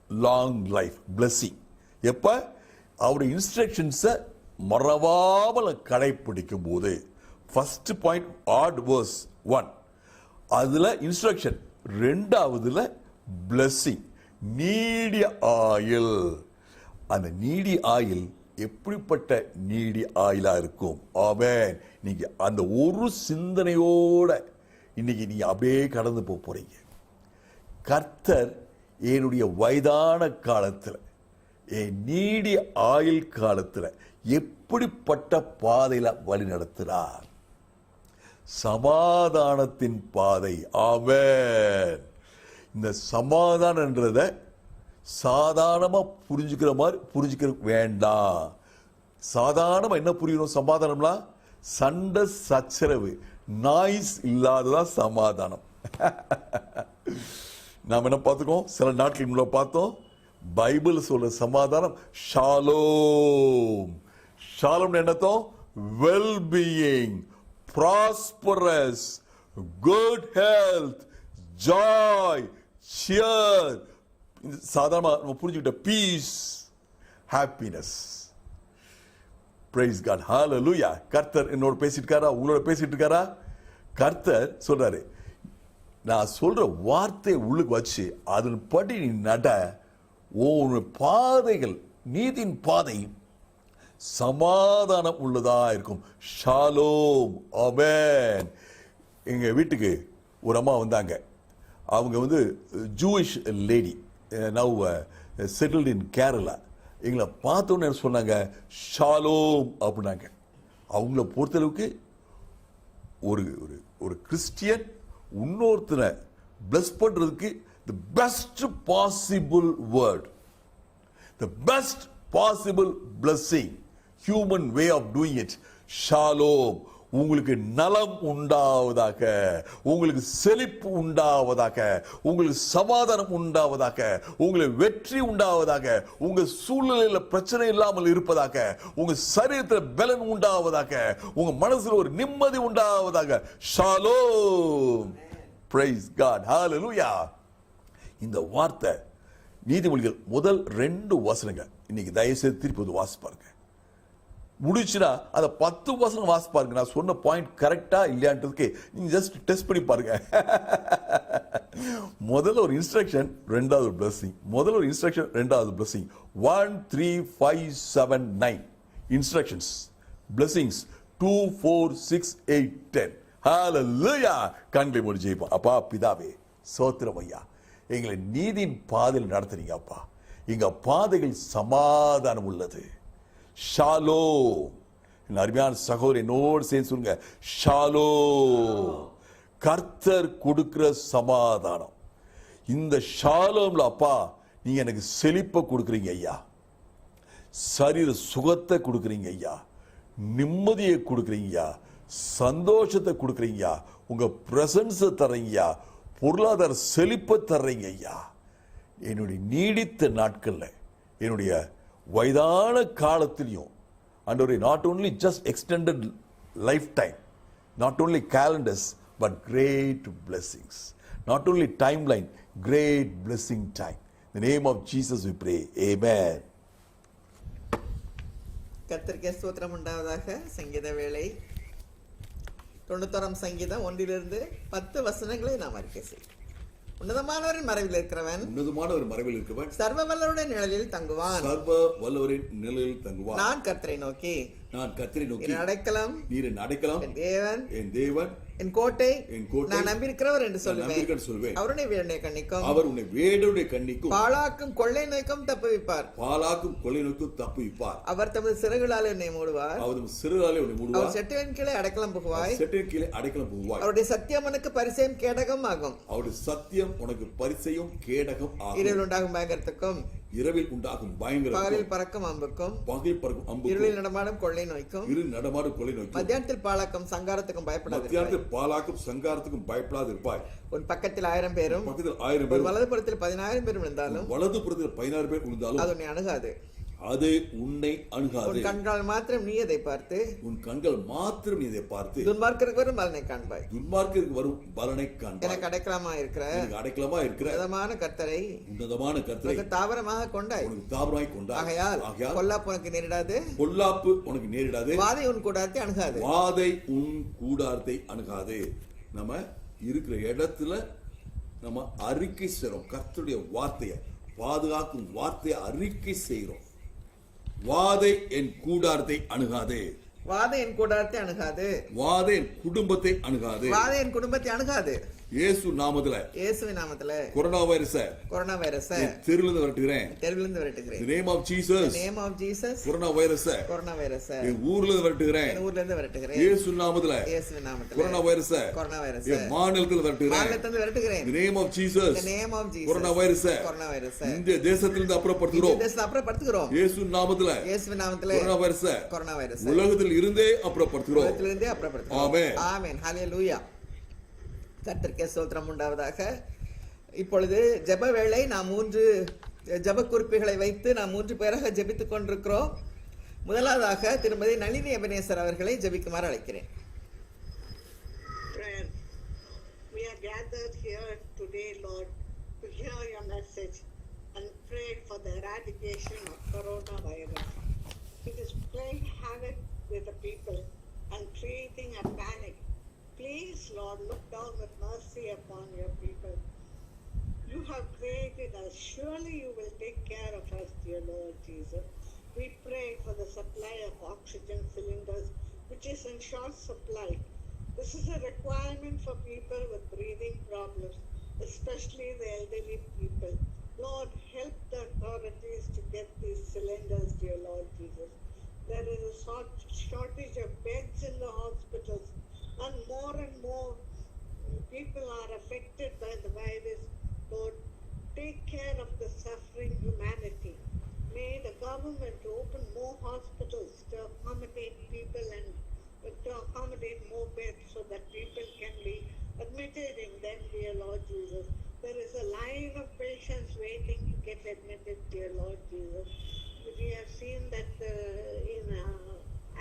Long life, blessing. எப்ப? அவருடைய இன்ஸ்ட்ரக்ஷன்ஸை மறவாமல் கடைபிடிக்கும் போது. ஃபர்ஸ்ட் பாயிண்ட் ஆட் வேர்ஸ் 1, அதுல இன்ஸ்ட்ரக்ஷன். 2வதுல பிளஸிங், நீடிய ஆயுள். அந்த நீடி ஆயுள் எப்படிப்பட்ட நீடி ஆயுளா இருக்கும்? ஆமென். நீங்க அந்த ஒரு சிந்தனையோட இன்னைக்கு நீங்க அப்படியே கடந்து போறீங்க. கர்த்தர் என்னுடைய வயதான காலத்துல, என் நீடிய ஆயுள் காலத்துல எப்படிப்பட்ட பாதையில வழி நடத்துறார்? சமாதானத்தின் பாதை. ஆமென். இந்த சமாதானம்ன்றத சாதாரணமா புரிஞ்சுக்கிற மாதிரி புரிஞ்சுக்கிற வேண்டாம். சாதாரணமா என்ன புரியணும்? சமாதானம்னா சண்டை சச்சரவு, நாய்ஸ் இல்லாததான் சமாதானம். நாம் என்ன பார்த்துக்கோம்? சில நாட்களுக்கு முன்னாடி பார்த்தோம், பைபிள் சொல்ற சமாதானம் ஷாலோம். ஷாலோம் என்னத்தோ? Well being, prosperous, good health, joy, cheer. சாதாரண புரிஞ்சுக்கிட்ட peace, happiness. Praise God, hallelujah. கர்த்தர் என்னோட பேசிட்டு இருக்காரா? உங்களோட பேசிட்டு இருக்காரா? கர்த்தர் சொல்றாரு, நான் சொல்ற வார்த்தையை உள்ளுக்கு வச்சு அதன்படி நீ நட, உன் பாதைகள், நீதியின் பாதை சமாதானம் உள்ளதா இருக்கும். ஷாலோம். ஆமென். எங்க வீட்டுக்கு ஒரு அம்மா வந்தாங்க. அவங்க ஜூயிஷ் லேடி, நவ் செட்டில்ட் இன் கேரளா. எங்களை பார்த்தோன்னு சொன்னாங்க ஷாலோம் அப்படின்னாங்க. அவங்கள பொறுத்தளவுக்கு ஒரு ஒரு கிறிஸ்டியன் இன்னொருத்தனை பிளஸ் பண்றதுக்கு the best possible word, the best possible blessing, human way of doing it, shalom. உங்களுக்கு நலம் உண்டாவதாக, உங்களுக்கு செழிப்பு உண்டாவதாக, உங்களுக்கு சமாதானம் உண்டாவதாக, உங்களுக்கு வெற்றி உண்டாவதாக, உங்க சூழ்நிலையில பிரச்சனை இல்லாமல் இருப்பதாக, உங்க சரீரத்தில் பலன் உண்டாவதாக, உங்க மனசுல ஒரு நிம்மதி உண்டாவதாக. ஷாலோம். பிரைஸ் காட், ஹல்லேலூயா. இந்த வார்த்தை நீதிமொழிகள் முதல் 2 வசனங்கள் இன்னைக்கு தயவுசெய்து திருப்பி வாசி பாருங்க. முடிச்சுனா அதை 10 வசனம் வாசி பாருங்க. நான் சொன்ன பாயிண்ட் கரெக்டா இல்லையான்றதுக்கு நீங்க ஜஸ்ட் டெஸ்ட் பண்ணி பாருங்க. முதல்ல ஒரு இன்ஸ்ட்ரக்ஷன், ரெண்டாவது ஒரு பிளஸிங். முதல்ல ஒரு இன்ஸ்ட்ரக்ஷன், ரெண்டாவது பிளஸிங். 1 3 5 7 9 instructions, blessings 2 4 6 8 10. ஹalleluya. கண்களை மூடி ஜெபிப்போம். அப்பா பிதாவே ஸ்தோத்திரம் ஐயா, எங்களை நீதியின் பாதையில் நடத்துறீங்க அப்பா. எங்க பாதைகள் சமாதானம் உள்ளது. ஷாலோம். அருமையான சகோதரி என்னோடு சேர்ந்து சொல்லுங்க, ஷாலோம். கர்த்தர் கொடுக்கிற சமாதானம். இந்த ஷாலோம்ல அப்பா நீங்க எனக்கு செழிப்பை கொடுக்குறீங்க ஐயா, சரீர சுகத்தை கொடுக்குறீங்க ஐயா, நிம்மதியை கொடுக்குறீங்க ஐயா, சந்தோஷத்தை கொடுக்குறீங்க ஐயா, உங்க பிரசன்ஸை தர்றீங்க ஐயா, பொருளாதார செழிப்பை தர்றீங்க ஐயா. என்னுடைய நீடித்த நாட்கள்ல, என்னுடைய வயதான காலத்திலையும் ஆண்டவரே, not only just extended lifetime, not only calendars, but great blessings. Not only timeline, great blessing time. In the name of Jesus we pray. Amen. கர்த்தருக்கு ஸ்தோத்திரம் உண்டாவதாக. சங்கீத வேளை 91 சங்கீதம் 1-10 வசனங்களை நாம் அறிக்கை செய்வோம். உன்னதமானவரின் மறைவில் இருக்கிறவன், உன்னதமானவர் மறைவில் இருக்கிறவன் சர்வ வல்லவருடைய நிழலில் தங்குவான். சர்வ வல்லவரின் நிழலில் தங்குவான். நான் கர்த்தரை நோக்கி, நான் கர்த்தரை நோக்கி, என் அடைக்கலம், நீர் என் அடைக்கலம், என் தேவன், என் தேவன், என் கோட்டை, என் கோட்டை, நான் நம்பியிருக்கிறவர் என்று நான் சொல்லுவேன். நம்பியிருக்கிறேன் சொல்வேன். அவருடைய வேடனை கண்ணிக்கும், அவர் உன்னை வேடனுடைய கண்ணிக்கும், பாழாக்கும் கொள்ளை நோய்க்கும் தப்புவிப்பார். பாலாக்கும் கொள்ளை நோய்க்கும் தப்புவிப்பார். அவர் தமது சிறகுகளால் என்னை மூடுவார். அவர் சிறுகாலே உன்னை மூடுவார். அவர் செட்டின் கீழே அடைக்கலம் புகுவாய். செட்டின் கீழே அடைக்கலம் புகுவாய். அவருடைய சத்தியம் உனக்கு பரிசையும் கேடகம் ஆகும். அவருடைய சத்தியம் உனக்கு பரிசையும் கேடகம் ஆகும். இரவில் உண்டாகும் பயங்கரத்துக்கும், இரவில் உண்டாகும் பயங்கரம், பகலில் பறக்கும் அம்புக்கும், பகலில் பறக்கும் அம்புக்கும், இருளில் நடமாடும் கொள்ளை நோய்க்கும், இருள் நடமாடும் கொள்ளை நோய்க்கும், மத்தியானத்தில் பாழாக்கும் சங்காரத்துக்கும் பயப்படாது. மத்தியானத்தில் பாலாக்கும் சங்காரத்துக்கும் பயப்படாது இருப்பாய். உன் பக்கத்தில் 1000 பேரும், பக்கத்தில் 1000 உன் பேரும், வலது புறத்தில் 14000 பேரும் இருந்தாலும், வலது புறத்தில் 16 பேர் விழுந்தாலும் அது உன்னை அணுகாது. அது உன்னை அணுகாது. உன் கண்கள் மாத்திரம் நீ அதை பார்த்து, உன் கண்கள் மாத்திரம் இதை பார்த்து, துன்மார்க்கருக்கு வரும் பலனை காண்பாய். துன்மார்க்கருக்கு வரும் பலனை காண்பாய். எனக்கு அடைக்கலமா இருக்கிற, எனக்கு அடைக்கலமா இருக்கிற உன்னதமான கர்த்தரை, உன்னதமான கர்த்தரை உனக்கு தாவரமாக கொண்டாய். உனக்கு தாவரமாய் கொண்டாய். ஆகையால் பொல்லாப்பு உனக்கு நேரிடாது, பொல்லாப்பு உனக்கு நேரிடாது, வாதை உன் கூடாரத்தை அணுகாது. வாதை உன் கூடாரத்தை அணுகாது. நம்ம இருக்கிற இடத்துல நம்ம அறிக்கை செய்றோம். கர்த்தருடைய வார்த்தையை, பாதுகாக்கும் வார்த்தையை அறிக்கை செய்கிறோம். வாதை என் கூடாரத்தை அணுகாது, வாதை என் கூடாரத்தை அணுகாது, வாதை என் குடும்பத்தை அணுகாது, வாதை என் குடும்பத்தை அணுகாது. இயேசு நாமத்துல, இயேசுவின் நாமத்துல கொரோனா வைரஸை தெருவிலிருந்து விரட்டுகிறேன். தெருவிலிருந்து விரட்டுகிறேன். The name of Jesus. The name of Jesus. Corona வைரஸை என் ஊர்ல இருந்து விரட்டுகிறேன். ஊர்ல இருந்து விரட்டுகிறேன். இயேசு நாமத்துல இயேசுவின் நாமத்துல கொரோனா வைரஸை மாநிலத்தில் விரட்டுகிறேன். மாநிலத்திலிருந்து விரட்டுகிறேன். The name of Jesus. The name of Jesus. Corona வைரஸை இந்த தேசத்திலிருந்து அப்புறப்படுத்துகிறோம். தேசத்தை அப்புறப்படுத்துகிறோம். இயேசு நாமத்துல இயேசுவின் நாமத்துல கொரோனா வைரஸை உலகத்தில் இருந்தே அப்புறப்படுத்துகிறோம். உலகத்திலிருந்தே அப்புறப்படுத்துகிறோம். ஆமென். ஆமென். ஹல்லேலூயா. கர்த்தருக்கே ஸ்தோத்திரம் உண்டாவதாக. இப்பொழுது ஜெப வேளை. நாம் 3 ஜெப குறிப்புகளை வைத்து நாம் 3 பேராக ஜெபித்துக் கொண்டிருக்கிறோம். முதலாவதாக திருமதி நளினி எபனேசர் அவர்களை ஜெபிக்குமாறு அழைக்கிறேன். We are gathered here today, Lord, to hear your message and pray for the eradication of coronavirus. It is playing havoc with the people and creating a panic. Please, Lord, look down with mercy upon your people. You have created us. Surely you will take care of us, dear Lord Jesus. We pray for the supply of oxygen cylinders, which is in short supply. This is a requirement for people with breathing problems, especially the elderly people. Lord, help the authorities to get these cylinders, dear Lord Jesus. There is a shortage of beds in the hospitals, and more people are affected by the virus. Lord, take care of the suffering humanity. May the government open more hospitals to accommodate people and to accommodate more beds so that people can be admitted in them, dear Lord Jesus. There is a line of patients waiting to get admitted, dear Lord Jesus. We have seen that in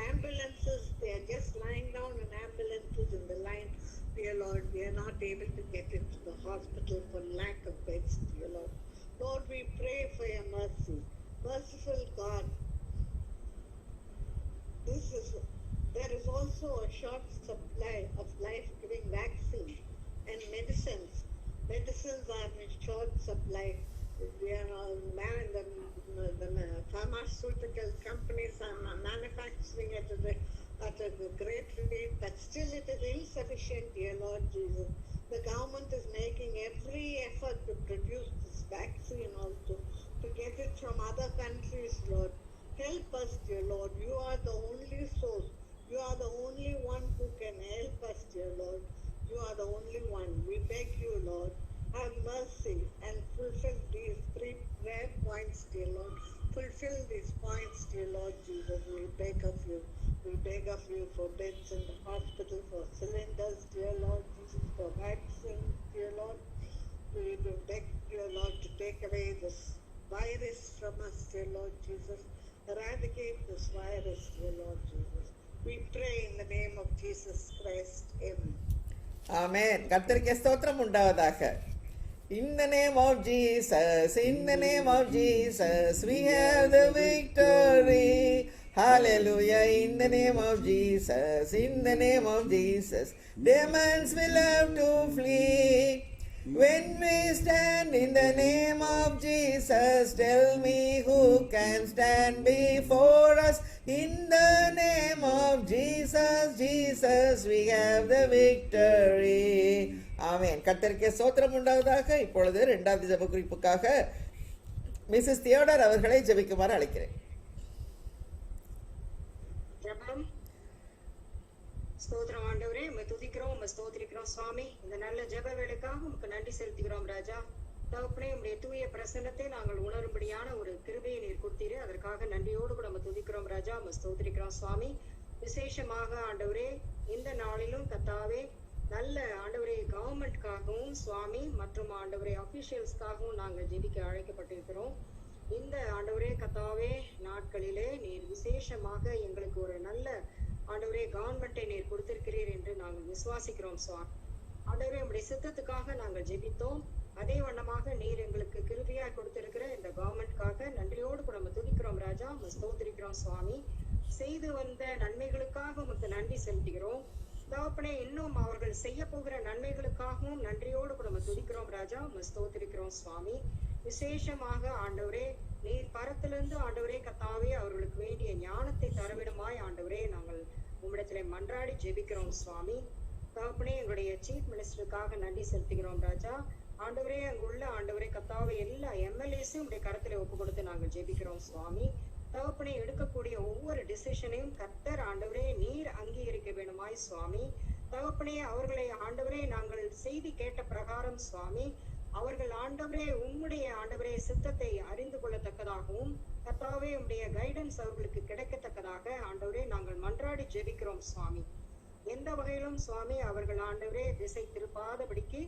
ambulances, they are just lying down in ambulances in the line. Dear Lord, we are not able to get into the hospital for lack of beds, dear Lord. Lord, we pray for your mercy. Merciful God, this hospitals are in short supply. We are all the pharmaceutical companies are manufacturing at a great rate, but still it is insufficient, dear Lord Jesus. The government is making every effort to produce this vaccine also, to get it from other countries, Lord. Help us, dear Lord. You are the only source. You are the only one who can help us, dear Lord. You are the only one. We beg you, Lord. Have mercy and fulfill these 3 prayer points, dear Lord. Fulfill these points, dear Lord Jesus. We beg of you. We beg of you for beds in the hospital, for cylinders, dear Lord Jesus, for vaccine, dear Lord. We beg, dear Lord, to take away this virus from us, dear Lord Jesus. Eradicate this virus, dear Lord Jesus. We pray in the name of Jesus Christ. Amen. ஆமென். கர்த்தருக்கு ஸ்தோத்திரம் உண்டாவதாக. In the name of Jesus, in the name of Jesus, we have the victory. Hallelujah. In the name of Jesus, in the name of Jesus, demons will have to flee. When we stand in the name of Jesus, tell me who can stand before us. In the name of Jesus, Jesus, we have the victory. ஆமென். கர்த்தருக்கு ஸ்தோத்திரம் உண்டாவதாக. இப்பொழுது 2வது ஜெப குறிப்புக்காக Mrs Theodore அவர்களை ஜெபிக்குமாறு அழைக்கிறேன். ஜெபம். ஸ்தோத்திரம் ஆண்டவரே, உம்மை துதிக்கிறோம், உம்மை ஸ்தோத்திரிக்கிறோம் சுவாமி. இந்த நல்ல ஜெப வேளைக்காக உமக்கு நன்றி செலுத்துகிறோம் ராஜா. தகப்பனே, உம்முடைய தூய பிரசன்னத்தை நாங்கள் உணரும்படியான ஒரு கிருபையை நீர் கொடுத்தீரே, அதற்காக நன்றியோடு கூட நம்ம துதிக்கிறோம் ராஜா, உம்மை ஸ்தோத்திரிக்கிறோம் சுவாமி. விசேஷமாக ஆண்டவரே, இந்த நாளிலும் கர்த்தாவே, நல்ல ஆண்டவரே கவர்மெண்ட்காகவும் சுவாமி மற்றும் ஆண்டவரே அபிஷியல்ஸ்க்காகவும் நாங்கள் ஜெபிக்க அழைக்கப்பட்டிருக்கிறோம். இந்த ஆண்டவரே கர்த்தாவே நாட்களிலே நீர் விசேஷமாக எங்களுக்கு ஒரு நல்ல ஆண்டவரே கவர்மெண்ட்டை நீர் கொடுத்திருக்கிறீர் என்று நாங்கள் விசுவாசிக்கிறோம் சுவாமி. ஆண்டவரே, உம்முடைய சித்தத்துக்காக நாங்கள் ஜெபித்தோம். அதே வண்ணமாக நீர் எங்களுக்கு கிருபையாய் கொடுத்திருக்கிற இந்த கவர்மெண்ட்காக நன்றியோடு கூட நம்ம துதிக்கிறோம் ராஜா, நம்ம ஸ்தோத்திரிக்கிறோம் சுவாமி. செய்து வந்த நன்மைகளுக்காக உமக்கு நன்றி செலுத்துகிறோம் தகப்பனே. இன்னும் அவர்கள் செய்ய போகிற நன்மைகளுக்காகவும் நன்றியோடு கூட நம்ம துதிக்கிறோம் ராஜா, நம்ம ஸ்தோத்திரிக்கிறோம் சுவாமி. விசேஷமாக ஆண்டவரே, நீர் பரத்திலிருந்து ஆண்டவரே கர்த்தாவே அவர்களுக்கு வேண்டிய ஞானத்தை தரவிடமாய் ஆண்டவரே நாங்கள் உம்மிடத்திலே மன்றாடி ஜெபிக்கிறோம் சுவாமி. தகப்பனே, எங்களுடைய சீஃப் மினிஸ்டருக்காக நன்றி செலுத்துகிறோம் ராஜா. ஆண்டவரே, அங்குள்ள ஆண்டவரே கர்த்தாவே எல்லா எம்எல்ஏஸையும் உடைய கரத்திலே ஒப்பு கொடுத்து நாங்கள் ஜெபிக்கிறோம் சுவாமி. தகப்பனே, எடுக்கக்கூடிய ஒவ்வொரு டிசிஷனையும் கர்த்தர் ஆண்டவரே நீர் அங்கீகரிக்க வேண்டுமாய் சுவாமி. தகப்பனே, அவர்களை ஆண்டவரே நாங்கள் செய்தி கேட்ட பிரகாரம் சுவாமி, அவர்கள் ஆண்டவரே உம்முடைய ஆண்டவரே சித்தத்தை அறிந்து கொள்ளத்தக்கதாகவும் கர்த்தாவே உம்முடைய கைடன்ஸ் அவர்களுக்கு கிடைக்கத்தக்கதாக ஆண்டவரே நாங்கள் மன்றாடி ஜெபிக்கிறோம் சுவாமி. எந்த வகையிலும் சுவாமி அவர்கள் ஆண்டவரே திசை திருப்பாதபடிக்கு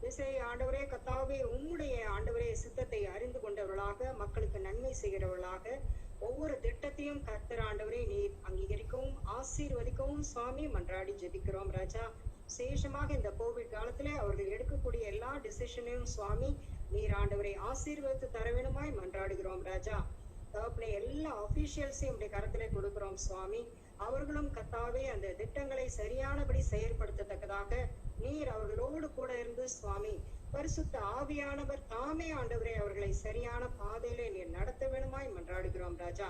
திசை ஆண்டவரே கர்த்தாவே உம்முடைய ஆண்டவரே சித்தத்தை அறிந்து கொண்டவர்களாக மக்களுக்கு நன்மை செய்கிறவர்களாக ஒவ்வொரு திட்டத்தையும் கர்த்தர் ஆண்டவரே நீர் அங்கீகரிக்கவும் ஆசீர்வதிக்கவும் சுவாமி மன்றாடி ஜெபிக்கிறோம் ராஜா. விசேஷமாக இந்த கோவிட் காலத்திலே அவர்கள் எடுக்கக்கூடிய எல்லா டிசிஷனையும் சுவாமி நீர் ஆண்டவரை ஆசீர்வதித்து தர வேணுமாய் மன்றாடுகிறோம் ராஜா. தகப்பனே, எல்லா அபிஷியல்ஸையும் உடைய கரத்திலே கொடுக்கிறோம் சுவாமி. அவர்களும் கர்த்தாவே அந்த திட்டங்களை சரியானபடி செயல்படுத்தத்தக்கதாக நீர் அவர்களோடு கூட இருந்து சுவாமி பரிசுத்த ஆவியானவர் தாமே ஆண்டவரே அவர்களை சரியான பாதையிலே நீர் நடத்த வேணுமாய் மன்றாடுகிறோம் ராஜா.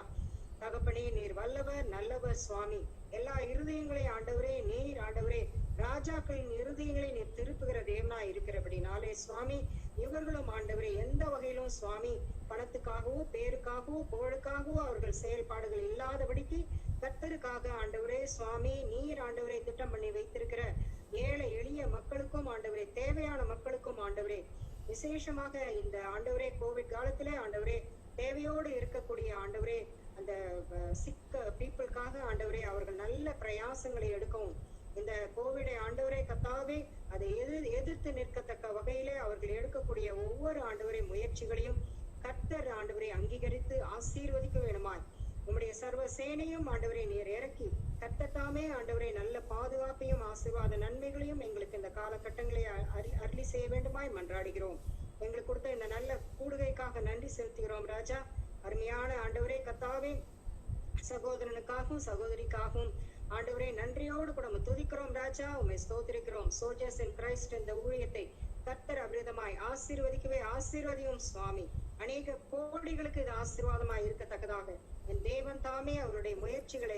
தகப்பனே, நீர் வல்லவர் நல்லவர் சுவாமி. எல்லா இருதயங்களை ஆண்டவரே நீர் ஆண்டவரே ராஜாக்களின் இருதயங்களை நீர் திருப்புகிற தேவனாய் இருக்கிறபடினாலே சுவாமி இவர்களும் ஆண்டவரே எந்த வகையிலும் சுவாமி பணத்துக்காகவோ பேருக்காகவோ புகழுக்காகவோ அவர்கள் செயல்பாடுகள் இல்லாதபடிக்கு கர்த்தருக்காக ஆண்டவரே சுவாமி நீர் ஆண்டவரை திட்டம் பண்ணி வைத்திருக்கிற ஏழை எளிய மக்களுக்கும் ஆண்டவரே தேவையான மக்களுக்கும் ஆண்டவரே விசேஷமாக இந்த ஆண்டவரே கோவிட் காலத்திலே ஆண்டவரே தேவையோடு இருக்கக்கூடிய ஆண்டவரே அந்த சிக் பீப்புளுக்காக ஆண்டவரே அவர்கள் நல்ல பிரயாசங்களை எடுக்கவும் இந்த கோவிடை ஆண்டவரே கர்த்தாவே அதை எதிர்த்து நிற்கத்தக்க வகையிலே அவர்கள் எடுக்கக்கூடிய ஒவ்வொரு ஆண்டவரே முயற்சிகளையும் கர்த்தர் ஆண்டவரை அங்கீகரித்து ஆசீர்வதிக்க வேணுமாய் உம்முடைய சர்வ சேனையும் ஆண்டவரை நீர் இறக்கி கர்த்தத்தாமே ஆண்டவரை நல்ல பாதுகாப்பையும் ஆசீர்வாத நன்மைகளையும் எங்களுக்கு இந்த காலகட்டங்களை அருளி செய்ய வேண்டுமாய் மன்றாடுகிறோம். எங்களுக்கு கொடுத்த இந்த நல்ல கூடுகைக்காக நன்றி செலுத்துகிறோம் ராஜா. அருமையான ஆண்டவரே கர்த்தாவே சகோதரனுக்காகவும் சகோதரிக்காகவும் ஆண்டவரே நன்றியோடு கூட துதிக்கிறோம் ராஜா. உம்மை ஸ்தோத்திரிக்கிறோம். சோல்ஜர்ஸ் இன் கிரைஸ்ட் இந்த ஊழியத்தை கர்த்தர் அபிரதமாய் ஆசீர்வதிக்கவே ஆசீர்வதியும் சுவாமி. அநேக கோடிகளுக்கு இது ஆசீர்வாதமாய் இருக்கத்தக்கதாக என் தேவன் தாமே அவருடைய முயற்சிகளை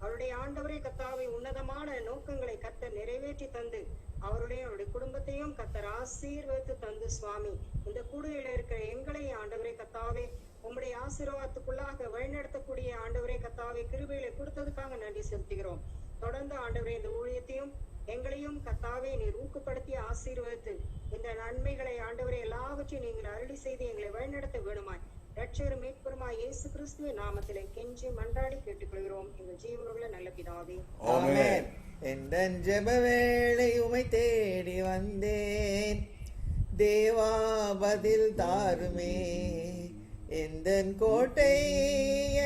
அவருடைய கர்த்தாவை உன்னதமான நோக்கங்களை கர்த்தர் நிறைவேற்றி தந்து அவருடைய குடும்பத்தையும் கர்த்தர் ஆசீர்வதித்து தந்து சுவாமி. இந்த கூடுகையில இருக்கிற எங்களை ஆண்டவரே கர்த்தாவே உம்முடைய ஆசீர்வாதத்துக்குள்ளாக வழிநடத்தக்கூடிய ஆண்டவரே கர்த்தாவே கிருபைகளை கொடுத்ததுக்காக நன்றி செலுத்துகிறோம். தொடர்ந்து ஆண்டவரே இந்த ஊழியத்தையும் எங்களையும் கர்த்தாவே நீர் ஊக்கப்படுத்தி ஆசீர்வதித்து இந்த நன்மைகளை ஆண்டவரே எல்லாவற்றையும் நீங்கள் அருளி செய்து எங்களை வழிநடத்த வேணுமாய் இரட்சகரும் மீட்பருமாய் இயேசு கிறிஸ்துவின் நாமத்திலே கெஞ்சி மன்றாடி கேட்டுக்கொள்கிறோம் எங்கள் ஜீவனுள்ள நல்ல பிதாவே. ஆமென். எந்தன் ஜெப வேளை உமை தேடி வந்தேன், தேவா பதில் தாருமே. எந்தன் கோட்டை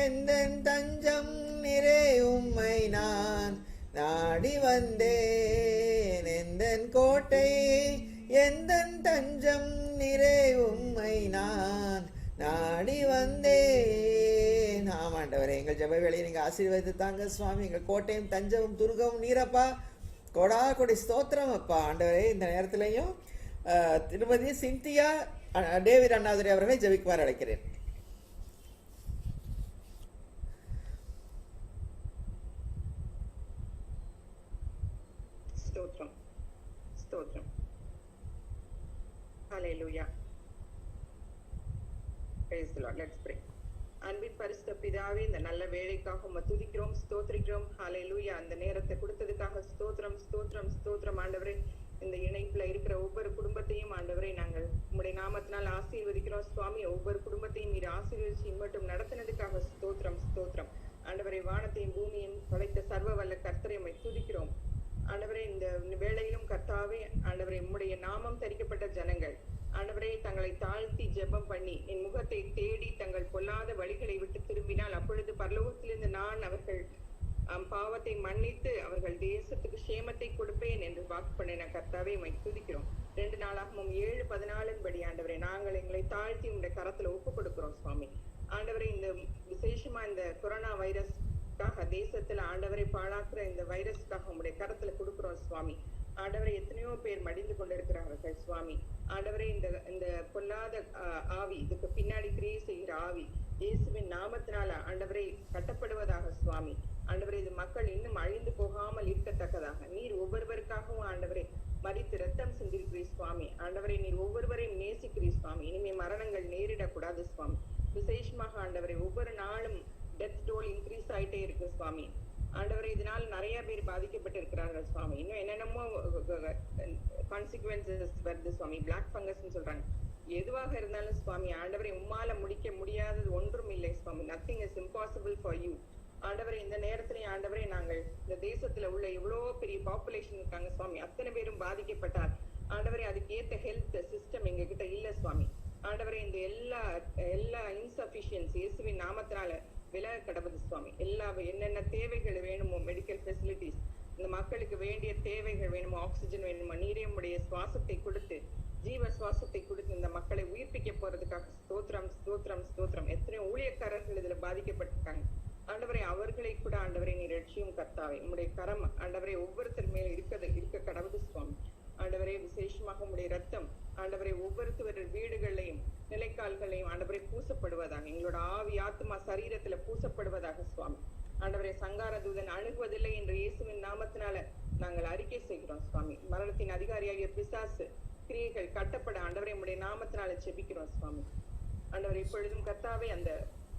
எந்தன் தஞ்சம் நிறை உம்மை நான் நாடி வந்தேன். எந்தன் கோட்டை எந்தன் தஞ்சம் நிறை உம்மை நான் நாடி வந்தேன். ஆமாண்டவரே, எங்கள் ஜெப வேளையை நீங்க ஆசீர்வதித்து தாங்க சுவாமி. எங்கள் கோட்டையும் தஞ்சமும் துர்கமும் நீரப்பா. கொடா கொடி ஸ்தோத்திரம் அப்பா. ஆண்டவரே, இந்த நேரத்திலையும் திருமதி சிந்தியா டேவிட் அண்ணாதுரை அவர்களை ஜெபிக்குமாறு அழைக்கிறேன். ஸ்தோத்திரம் ஸ்தோத்திரம். ஹல்லேலூயா. Praise the Lord. Let's pray. அன்பின் பரிசுத்த பிதாவே, இந்த நல்ல வேலைக்காக உம்மை துதிக்கிறோம், ஸ்தோத்திரிக்கிறோம். ஹல்லேலூயா. அந்த நேரத்தை கொடுத்ததுக்காக ஸ்தோத்திரம் ஸ்தோத்திரம் ஸ்தோத்திரம். ஆண்டவரே, இந்த இணைப்புல இருக்கிற ஒவ்வொரு குடும்பத்தையும் ஆண்டவரே நாங்கள் உம்முடைய நாமத்தினால் ஆசீர்வதிக்கிறோம் சுவாமி. ஒவ்வொரு குடும்பத்தையும் நீர் ஆசீர்வதிச்சு இம்மட்டும் நடத்தினதுக்காக ஸ்தோத்திரம் ஸ்தோத்திரம். ஆண்டவரே, வானத்தையும் பூமியையும் படைத்த சர்வ வல்ல கர்த்தரை உம்மை துதிக்கிறோம். ஆண்டவரே, இந்த வேளையிலும் கர்த்தாவே ஆண்டவரே உம்முடைய நாமம் தரிக்கப்பட்ட ஜனங்கள் ஆண்டவரே தங்களை தாழ்த்தி ஜெபம் பண்ணி என் முகத்தை தேடி தங்கள் பொல்லாத வழிகளை விட்டு திரும்பினால் அப்பொழுது பரலோகத்திலிருந்து நான் அவர்கள் பாவத்தை மன்னித்து அவர்கள் தேசத்துக்கு சேமத்தை கொடுப்பேன் என்று வாக்கு பண்ணின கர்த்தாவே உம்மை துதிக்கிறோம். 2 நாளாகவும் 7:14 ஆண்டவரே நாங்கள் எங்களை தாழ்த்தி உங்களுடைய கரத்துல ஒப்பு கொடுக்கிறோம் சுவாமி. ஆண்டவரே, இந்த விசேஷமா இந்த கொரோனா வைரஸ்க்காக தேசத்துல ஆண்டவரை பாழாக்குற இந்த வைரஸ்க்காக உங்களுடைய கரத்துல கொடுக்கிறோம் சுவாமி. ஆண்டவரை, எத்தனையோ பேர் மடிந்து கொண்டிருக்கிறார்கள் சுவாமி. ஆண்டவரே, இந்த பொல்லாத ஆவி, இதுக்கு பின்னாடி கிரியை செய்கிற ஆவி இயேசுவின் நாமத்தினால ஆண்டவரை கட்டப்படுவதாக சுவாமி. ஆண்டவரே, இது மக்கள் இன்னும் அழிந்து போகாமல் இருக்கத்தக்கதாக நீர் ஒவ்வொருவருக்காகவும் ஆண்டவரே மரித்து ரத்தம் சிந்திருக்கிறீர் சுவாமி. ஆண்டவரை, நீர் ஒவ்வொருவரையும் நேசிக்கிறீர் சுவாமி. இனிமே மரணங்கள் நேரிடக்கூடாது சுவாமி. விசேஷமாக ஆண்டவரை ஒவ்வொரு நாளும் டெத் டோல் இன்க்ரீஸ் ஆயிட்டே இருக்கு சுவாமி. ஆண்டவரே, இதனால் நிறைய பேர் பாதிக்கப்பட்டு இருக்கிறார்கள் சுவாமி. இன்னும் என்னென்னமோ கான்சிக்வன்சஸ் வருது சுவாமி. பிளாக் ஃபங்கஸ் சொல்றாங்க. எதுவாக இருந்தாலும் சுவாமி ஆண்டவரை உம்மால முடிக்க முடியாதது ஒன்றும் இல்லை சுவாமி. Nothing is impossible for you. ஆண்டவரை, இந்த நேரத்திலேயே ஆண்டவரை நாங்கள் இந்த தேசத்துல உள்ள எவ்வளவு பெரிய பாப்புலேஷன் இருக்காங்க சுவாமி. அத்தனை பேரும் பாதிக்கப்பட்டார் ஆண்டவரை. அதுக்கு ஏத்த ஹெல்த் சிஸ்டம் எங்க கிட்ட இல்ல சுவாமி. ஆண்டவரை, இந்த எல்லா இன்சபிஷியன்சி இயேசுவின் நாமத்தினால விலக கடவுது சுவாமி. என்னென்ன தேவைகள் வேணுமோ மெடிக்கல் ஃபெசிலிட்டிஸ், இந்த மக்களுக்கு வேண்டிய தேவைகள் வேணுமோ, ஆக்சிஜன் வேணுமோ, நீரையுடைய சுவாசத்தை கொடுத்து ஜீவ சுவாசத்தை கொடுத்து இந்த மக்களை உயிர்ப்பிக்க போறதுக்காக ஸ்தோத்திரம் ஸ்தோத்திரம் ஸ்தோத்திரம். எத்தனையோ ஊழியக்காரர்கள் இதுல பாதிக்கப்பட்டிருக்காங்க ஆண்டவரை. அவர்களை கூட ஆண்டவரை நீர் ரட்சியும் கர்த்தாவே. உம்முடைய கரம் ஆண்டவரை ஒவ்வொருத்தர் மேல் இருக்க கடவுது சுவாமி. ஆண்டவரே, விசேஷமாக உம்முடைய ரத்தம் ஆண்டவரை ஒவ்வொருத்தர் வீடுகளையும் நிலைக்கால்களையும் ஆண்டவரை பூசப்படுவதாக, எங்களோட ஆவி ஆத்மா சரீரத்துல பூசப்படுவதாக சுவாமி. ஆண்டவரை, சங்கார தூதன் அணுகுவதில்லை என்று இயேசுவின் நாமத்தினால நாங்கள் அறிக்கை செய்கிறோம் சுவாமி. மரணத்தின் அதிகாரியாகிய பிசாசு கிரியைகள் கட்டப்பட ஆண்டவரை உம்முடைய நாமத்தினால ஜெபிக்கிறோம் சுவாமி. ஆண்டவரை, இப்பொழுதும் கர்த்தாவே அந்த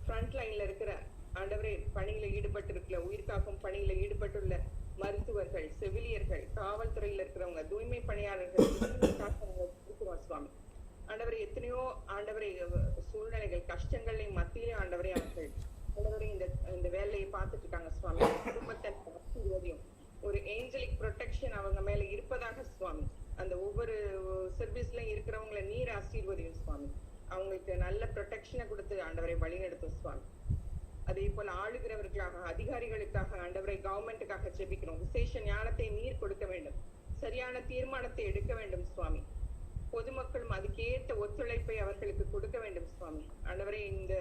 ஃப்ரண்ட் லைன்ல இருக்கிற ஆண்டவரை பணியில ஈடுபட்டிருக்கிற உயிர்காக்கும் பணியில ஈடுபட்டுள்ள மருத்துவர்கள், செவிலியர்கள், காவல்துறையில இருக்கிறவங்க, தூய்மை பணியாளர்கள் இருக்கிறோம் சுவாமி. ஆண்டவரை, எத்தனையோ ஆண்டவரை சூழ்நிலைகள் கஷ்டங்களையும் மத்தியிலும் ஆண்டவரை அவர்கள் ஆண்டவரை இந்த வேலையை பார்த்துட்டு இருக்காங்க சுவாமி. குடும்பத்தை ஒரு ஏஞ்சலிக் ப்ரொடெக்ஷன் அவங்க மேல இருப்பதாக சுவாமி. அந்த ஒவ்வொரு சர்வீஸ்லயும் இருக்கிறவங்களை நீர் ஆசீர்வதியும் சுவாமி. அவங்களுக்கு நல்ல ப்ரொடெக்ஷனை கொடுத்து ஆண்டவரை வழிநடத்தும் சுவாமி. அதே போல ஆளுகிறவர்களுக்காக, அதிகாரிகளுக்காக ஆண்டவரை கவர்மெண்ட்டுக்காக ஜெபிக்கிறோம். விசேஷ ஞானத்தை நீர் கொடுக்க வேண்டும், சரியான தீர்மானத்தை எடுக்க வேண்டும் சுவாமி. பொதுமக்களும் அதுக்கேற்ற ஒத்துழைப்பை அவர்களுக்கு கொடுக்க வேண்டும் சுவாமி. ஆண்டவரை, இந்த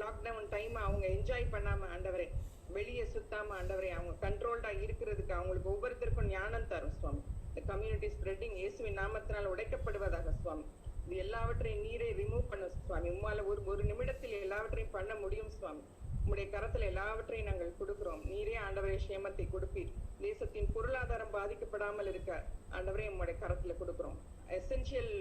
லாக்டவுன் டைம் அவங்க என்ஜாய் பண்ணாம ஆண்டவரை வெளியே சுத்தாம ஆண்டவரை அவங்க கண்ட்ரோல்டா இருக்கிறதுக்கு அவங்களுக்கு ஒவ்வொருத்தருக்கும் ஞானம் தரும் சுவாமி. இந்த கம்யூனிட்டி ஸ்ப்ரெட்டிங் இயேசுவின் நாமத்தினால் உடைக்கப்படுவதாக சுவாமி. இது எல்லாவற்றையும் நீரே ரிமூவ் பண்ண சுவாமி. உம்மால ஒரு நிமிடத்தில் எல்லாவற்றையும் பண்ண முடியும் சுவாமி. உம்முடைய கரத்துல எல்லாவற்றையும் நாங்கள் கொடுக்கிறோம். நீரே ஆண்டவரே சேமத்தை கொடுப்பீர். தேசத்தின் பொருளாதாரம் பாதிக்கப்படாமல் இருக்க ஆண்டவரே உம்முடைய கரத்துல கொடுக்கிறோம். எசென்சியல்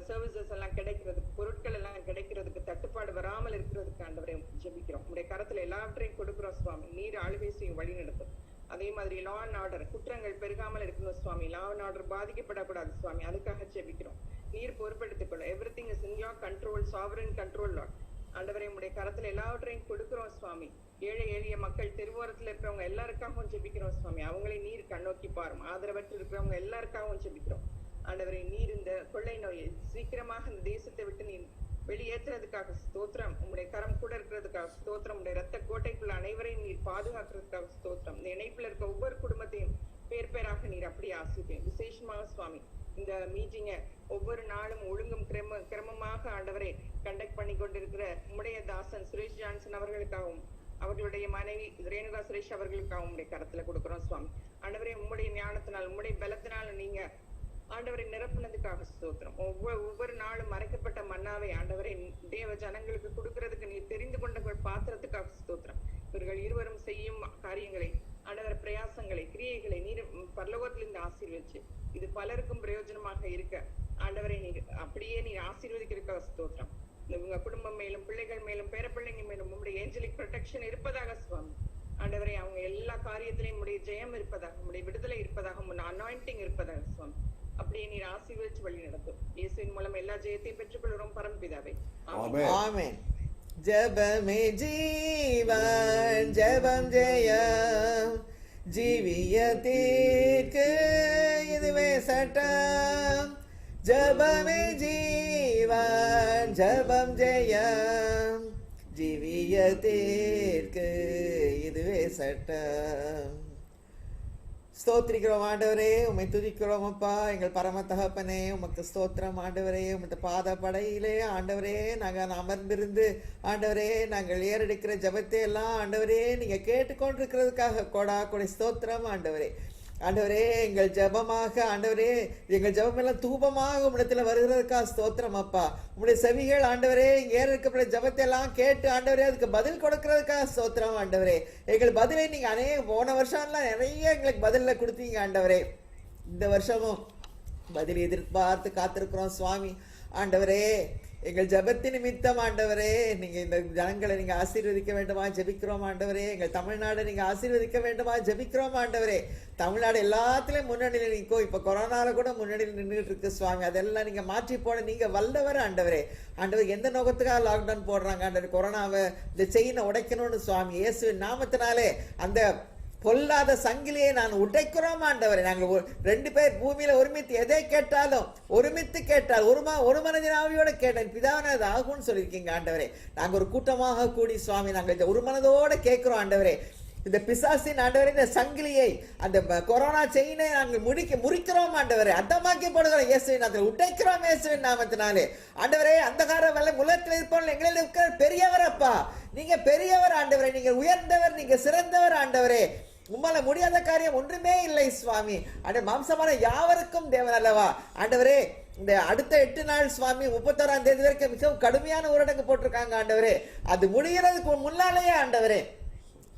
சர்வீசஸ் எல்லாம் கிடைக்கிறதுக்கு, பொருட்கள் எல்லாம் கிடைக்கிறதுக்கு தட்டுப்பாடு வராமல் இருக்கிறதுக்கு ஆண்டவரே ஜெபிக்கிறோம். உம்முடைய கரத்துல எல்லாவற்றையும் கொடுக்கிறோம் சுவாமி. நீர் ஆளுகை செய்யும் வழி நடத்தும். அதே மாதிரி லா அண்ட் ஆர்டர், குற்றங்கள் பெருகாமல் இருக்கணும் சுவாமி. லா அண்ட் ஆர்டர் பாதிக்கப்படக்கூடாது சுவாமி. அதுக்காக ஜெபிக்கிறோம். நீர் பொறுப்பெடுத்துக் கொள்ளும். Everything is in your control, sovereign control Lord. ஆண்டவரே உம்முடைய கரத்துல எல்லாவற்றையும் கொடுக்கிறோம் சுவாமி. ஏழை எளிய மக்கள், தெருவோரத்துல இருக்கிறவங்க எல்லாருக்காகவும் ஜெபிக்கிறோம் சுவாமி. அவங்களை நீர் கண்ணோக்கி பாரும். ஆதரவற்று இருக்கிறவங்க எல்லாருக்காகவும் ஜெபிக்கிறோம். ஆண்டவரை நீர் இந்த கொள்ளை நோயை சீக்கிரமாக இந்த தேசத்தை விட்டு நீர் வெளியேற்றுறதுக்காக ஸ்தோத்திரம். உங்களுடைய கரம் கூட இருக்கிறதுக்காக ஸ்தோத்திரம். உங்களுடைய ரத்த கோட்டைக்குள்ள அனைவரையும் நீர் பாதுகாக்கிறதுக்காக ஸ்தோத்திரம். இந்த இணைப்புல இருக்க ஒவ்வொரு குடும்பத்தையும் பேர் பேராக நீர் அப்படி ஆசிப்பேன். விசேஷமாக சுவாமி இந்த மீட்டிங்கை ஒவ்வொரு நாளும் ஒழுங்கும் கிரமமாக ஆண்டவரை கண்டக்ட் பண்ணி கொண்டிருக்கிற உம்முடைய தாசன் சுரேஷ் ஜான்சன் அவர்களுக்காகவும் அவர்களுடைய மனைவி ரேணுகா சுரேஷ் அவர்களுக்காகவும் உம்முடைய கரத்துல கொடுக்கிறோம் சுவாமி. ஆண்டவரே உம்முடைய ஞானத்தினால், உம்முடைய பலத்தினால நீங்க ஆண்டவரை நிரப்புனதுக்காக ஸ்தோத்திரம். ஒவ்வொரு நாளும் மறைக்கப்பட்ட மன்னாவை ஆண்டவரை தேவ ஜனங்களுக்கு கொடுக்கறதுக்கு நீர் தெரிந்து கொண்ட பாத்திரத்துக்காக ஸ்தோத்திரம். இவர்கள் இருவரும் செய்யும் காரியங்களை, ஆண்டவர் பிரயாசங்களை, கிரியைகளை நீர் பரலோகத்திலிருந்து ஆசீர்வதிச்சு இது பலருக்கும் பிரயோஜனமாக இருக்க ஆண்டவரை நீர் அப்படியே நீர் ஆசீர்வதிக்கிறதுக்காக ஸ்தோத்திரம். உங்க குடும்பம் மேலும், பிள்ளைகள் மேலும், பேரப்பிள்ளைங்க மேலும் உங்களுடைய ஏஞ்சலிக் ப்ரொடெக்ஷன் இருப்பதாக சுவாமி. ஆண்டவரை அவங்க எல்லா காரியத்திலையும் உடைய ஜெயம் இருப்பதாக, உடைய விடுதலை இருப்பதாக, உன் அனாயிண்டிங் இருப்பதாக சுவாமி. அப்படியே நீர் ஆசீர்வதிச்சு வழி நடத்தும். இயேசுவின் மூலம் எல்லா ஜெயத்தையும் பெற்றுக்கொள்கிறோம் பரம்பிதாவே. ஆமென். ஜெபமே ஜீவன், ஜெபம் ஜெயம், ஜீவியத்திற்கு இதுவே சட்டம். ஜெபமே ஜீவன், ஜெபம் ஜெயம், ஜீவியத்திற்கு இதுவே சட்டம். ஸ்தோத்திரிக்கிறோம் ஆண்டவரே, உம்மை துதிக்கிறோம் அப்பா. எங்கள் பரம தகப்பனே, உமக்கு ஸ்தோத்திரம் ஆண்டவரே. உமது பாத படையிலே ஆண்டவரே நாங்கள் அமர்ந்திருந்து ஆண்டவரே நாங்கள் ஏறெடுக்கிற ஜபத்தை எல்லாம் ஆண்டவரே நீங்க கேட்டுக்கொண்டிருக்கிறதுக்காக கொடை ஸ்தோத்திரம் ஆண்டவரே. ஆண்டவரே எங்கள் ஜபமாக ஆண்டவரே எங்கள் ஜபமெல்லாம் தூபமாக உம்மிடத்தில் வருகிறதுக்காக ஸ்தோத்திரம் அப்பா. உம்முடைய செவிகள் ஆண்டவரே இங்கே ஏறெடுக்கப்பட்ட ஜபத்தை எல்லாம் கேட்டு ஆண்டவரே அதுக்கு பதில் கொடுக்கறதுக்காக ஸ்தோத்திரம் ஆண்டவரே. எங்கள் பதிலை நீங்க போன வருஷம்லாம் நிறைய எங்களுக்கு பதில கொடுத்தீங்க ஆண்டவரே. இந்த வருஷமும் பதில் எதிர்பார்த்து காத்திருக்கிறோம் சுவாமி. ஆண்டவரே எங்கள் ஜபத்தின் நிமித்தம் ஆண்டவரே நீங்க இந்த ஜனங்களை நீங்க ஆசீர்வதிக்க வேண்டுமா ஜெபிக்கிறோம் ஆண்டவரே. எங்கள் தமிழ்நாடு நீங்க ஆசீர்வதிக்க வேண்டுமா ஜெபிக்கிறோம் ஆண்டவரே. தமிழ்நாடு எல்லாத்துலயும் முன்னணியில் நிற்கும். இப்ப கொரோனால கூட முன்னணியில் நின்றுட்டு இருக்கு சுவாமி. அதெல்லாம் நீங்க மாற்றி போட நீங்க வல்லவர் ஆண்டவரே. ஆண்டவர் எந்த நோக்கத்துக்காக லாக்டவுன் போடுறாங்க ஆண்டவர்? கொரோனாவை இந்த செயினை உடைக்கணும்னு சுவாமி. இயேசுவின் நாமத்தினாலே அந்த பொல்லாத சங்கிலியை நான் உடைக்கிறோம் ஆண்டவரே. நாங்கள் 2 பேர் பூமியில ஒருமித்து எதை கேட்டாலும் ஒருமித்து கேட்டால் ஒரு மனதினாவியோட கேட்டேன் பிதாவானது அது ஆகும்னு சொல்லியிருக்கீங்க ஆண்டவரே. நாங்க ஒரு கூட்டமாக கூடி சுவாமி நாங்கள் இந்த ஒரு மனதோட கேட்கிறோம் ஆண்டவரே. இந்த பிசாசின் ஆண்டவரே இந்த சங்கிலியை அந்த கொரோனா செயினை நாங்கள் முறிக்கிறோம் ஆண்டவரே. அர்த்தமாக்கி போடுகிறோம் இயேசுவின் நாமத்தில், உடைக்கிறோம் இயேசுவின் நாமத்தினாலே ஆண்டவரே. அந்தகார வல்ல உலகத்தில் இருப்பவர்கள் எங்களில் இருக்கிற பெரியவர் அப்பா. நீங்க பெரியவர் ஆண்டவரே, நீங்க உயர்ந்தவர், நீங்க சிறந்தவர் ஆண்டவரே. உம்மால முடியாத காரியம் ஒன்றுமே இல்லை சுவாமி. ஆண்டவர் மாம்சமான யாவருக்கும் தேவன் அல்லவா ஆண்டவரே. இந்த அடுத்த 8 நாள் சுவாமி 31ஆம் தேதி வரைக்கும் மிகவும் கடுமையான ஊரடங்கு போட்டிருக்காங்க ஆண்டவரே. அது முடிகிறதுக்கு முன்னாலேயே ஆண்டவரே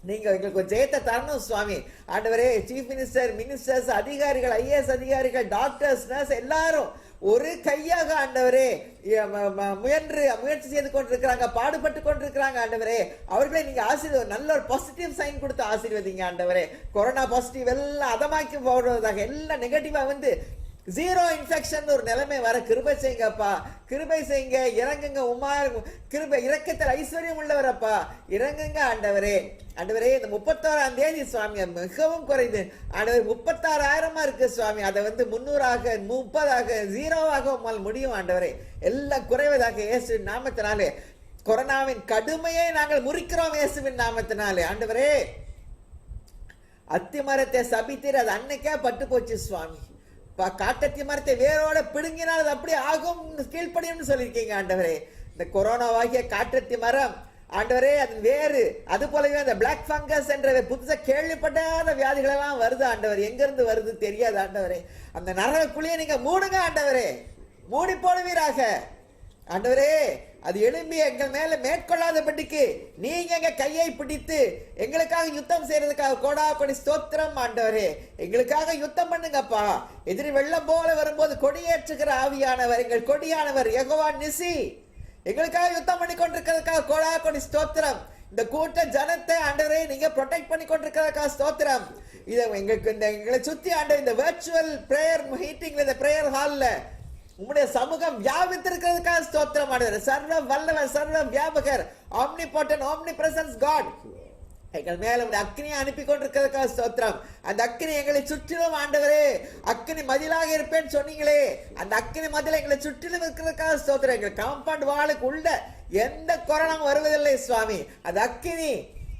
நீங்க எங்களுக்கு ஒரு ஜெயத்தை தரணும் சுவாமி. ஆண்டவரே சீஃப் மினிஸ்டர்ஸ், அதிகாரிகள், IAS அதிகாரிகள், டாக்டர்ஸ், நர்ஸ் எல்லாரும் ஒரு கையாக ஆண்டவரே முயற்சி செய்து கொண்டிருக்கிறாங்க, பாடுபட்டு கொண்டிருக்கிறாங்க ஆண்டவரே. அவர்களை நீங்க நல்ல ஒரு பாசிட்டிவ் சைன் கொடுத்து ஆசீர்வதிங்க ஆண்டவரே. கொரோனா பாசிட்டிவ் எல்லாம் அதமாக்கி போடுவதாக, எல்லாம் நெகட்டிவா வந்து 0 இன்ஃபெக்ஷன் ஒரு நிலைமை வர கிருபை செய்யுங்கப்பா. கிருபை செய்யுங்க, இறங்குங்க. உமா கிருபை இரக்கத்தில் ஐஸ்வர்யம் உள்ளவரப்பா, இறங்குங்க ஆண்டவரே. ஆண்டவரே இந்த 31ஆம் தேதி சுவாமி மிகவும் குறைந்து ஆண்டவர் 36,000 இருக்கு சுவாமி. அதை வந்து 300ஆக 30ஆக 0ஆக உம்மால் முடியும் ஆண்டவரே. எல்லாம் குறைவதாக இயேசுவின் நாமத்தினாலே கொரோனாவின் கடுமையை நாங்கள் முறிக்கிறோம் இயேசுவின் நாமத்தினாலே. ஆண்டவரே அத்தி மரத்தை சபித்தீர், அது அன்னைக்கே பட்டு போச்சு சுவாமி. காட்டத்தி மரத்தை வேரோட பிடுங்கினால் அது அப்படி ஆகும், கீழ்ப்படியும் சொல்லியிருக்கீங்க ஆண்டவரே. இந்த கொரோனாவாகிய காட்டத்தி மரம் ஆண்டவரே அது வேறு. அது போலவே அந்த பிளாக் ஃபங்கஸ் என்ற புதுசா கேள்விப்படாத வியாதிகள் எல்லாம் வருது ஆண்டவர். எங்க இருந்து வருது தெரியாது ஆண்டவரே. அந்த நரக குழியை நீங்க மூடுங்க ஆண்டவரே, மூடி போடுவீராக ஆண்டவரே. அது எழும்பி எங்கள் மேல மேற்கொள்ளாதபடிக்கு நீங்க எங்க கையை பிடித்து எங்களுக்காக யுத்தம் செய்யறதுக்காக கோடா கொடி ஸ்தோத்திரம் ஆண்டவரே. எங்களுக்காக யுத்தம் பண்ணுங்கப்பா. எதிரி வெள்ளம் போல வரும்போது கொடியேற்றுகிற ஆவியானவர், எங்கள் கொடியானவர் யெகோவா நிசி, எங்களுக்காக யுத்தம் பண்ணி கொண்டிருக்கிறதுக்காக கோடா கொடி ஸ்தோத்திரம். இந்த கூட்ட ஜனத்தை ஆண்டவரே நீங்க ப்ரொடெக்ட் பண்ணி கொண்டிருக்கிறதுக்காக ஸ்தோத்திரம். இதை எங்களுக்கு எங்களை சுத்தி ஆண்டவர் இந்த வெர்ச்சுவல் பிரேயர் மீட்டிங்ல, இந்த பிரேயர் ஹால்ல உம்முடைய சமூகம் வியாபித்திருக்கிறதுக்காக ஸ்தோத்திரம் ஆண்டவரே. சர்வ வல்லவர், சர்வ வியாபகர், omnipotent, omnipresence God, எங்கள் மேல அக்னியை அனுப்பி கொண்டிருக்கிறதுக்காக ஸ்தோத்திரம். அந்த அக்னி எங்களை சுற்றிலும் ஆண்டவரே, அக்னி மதிலாக இருப்பேன்னு சொன்னீங்களே, அந்த அக்னி மதில எங்களை சுற்றிலும் இருக்கிறதுக்காக ஸ்தோத்திரம். எங்கள் காம்பவுண்ட் வாளுக்கு உள்ள எந்த கொரோனாவும் வருவதில்லை சுவாமி. அந்த அக்னி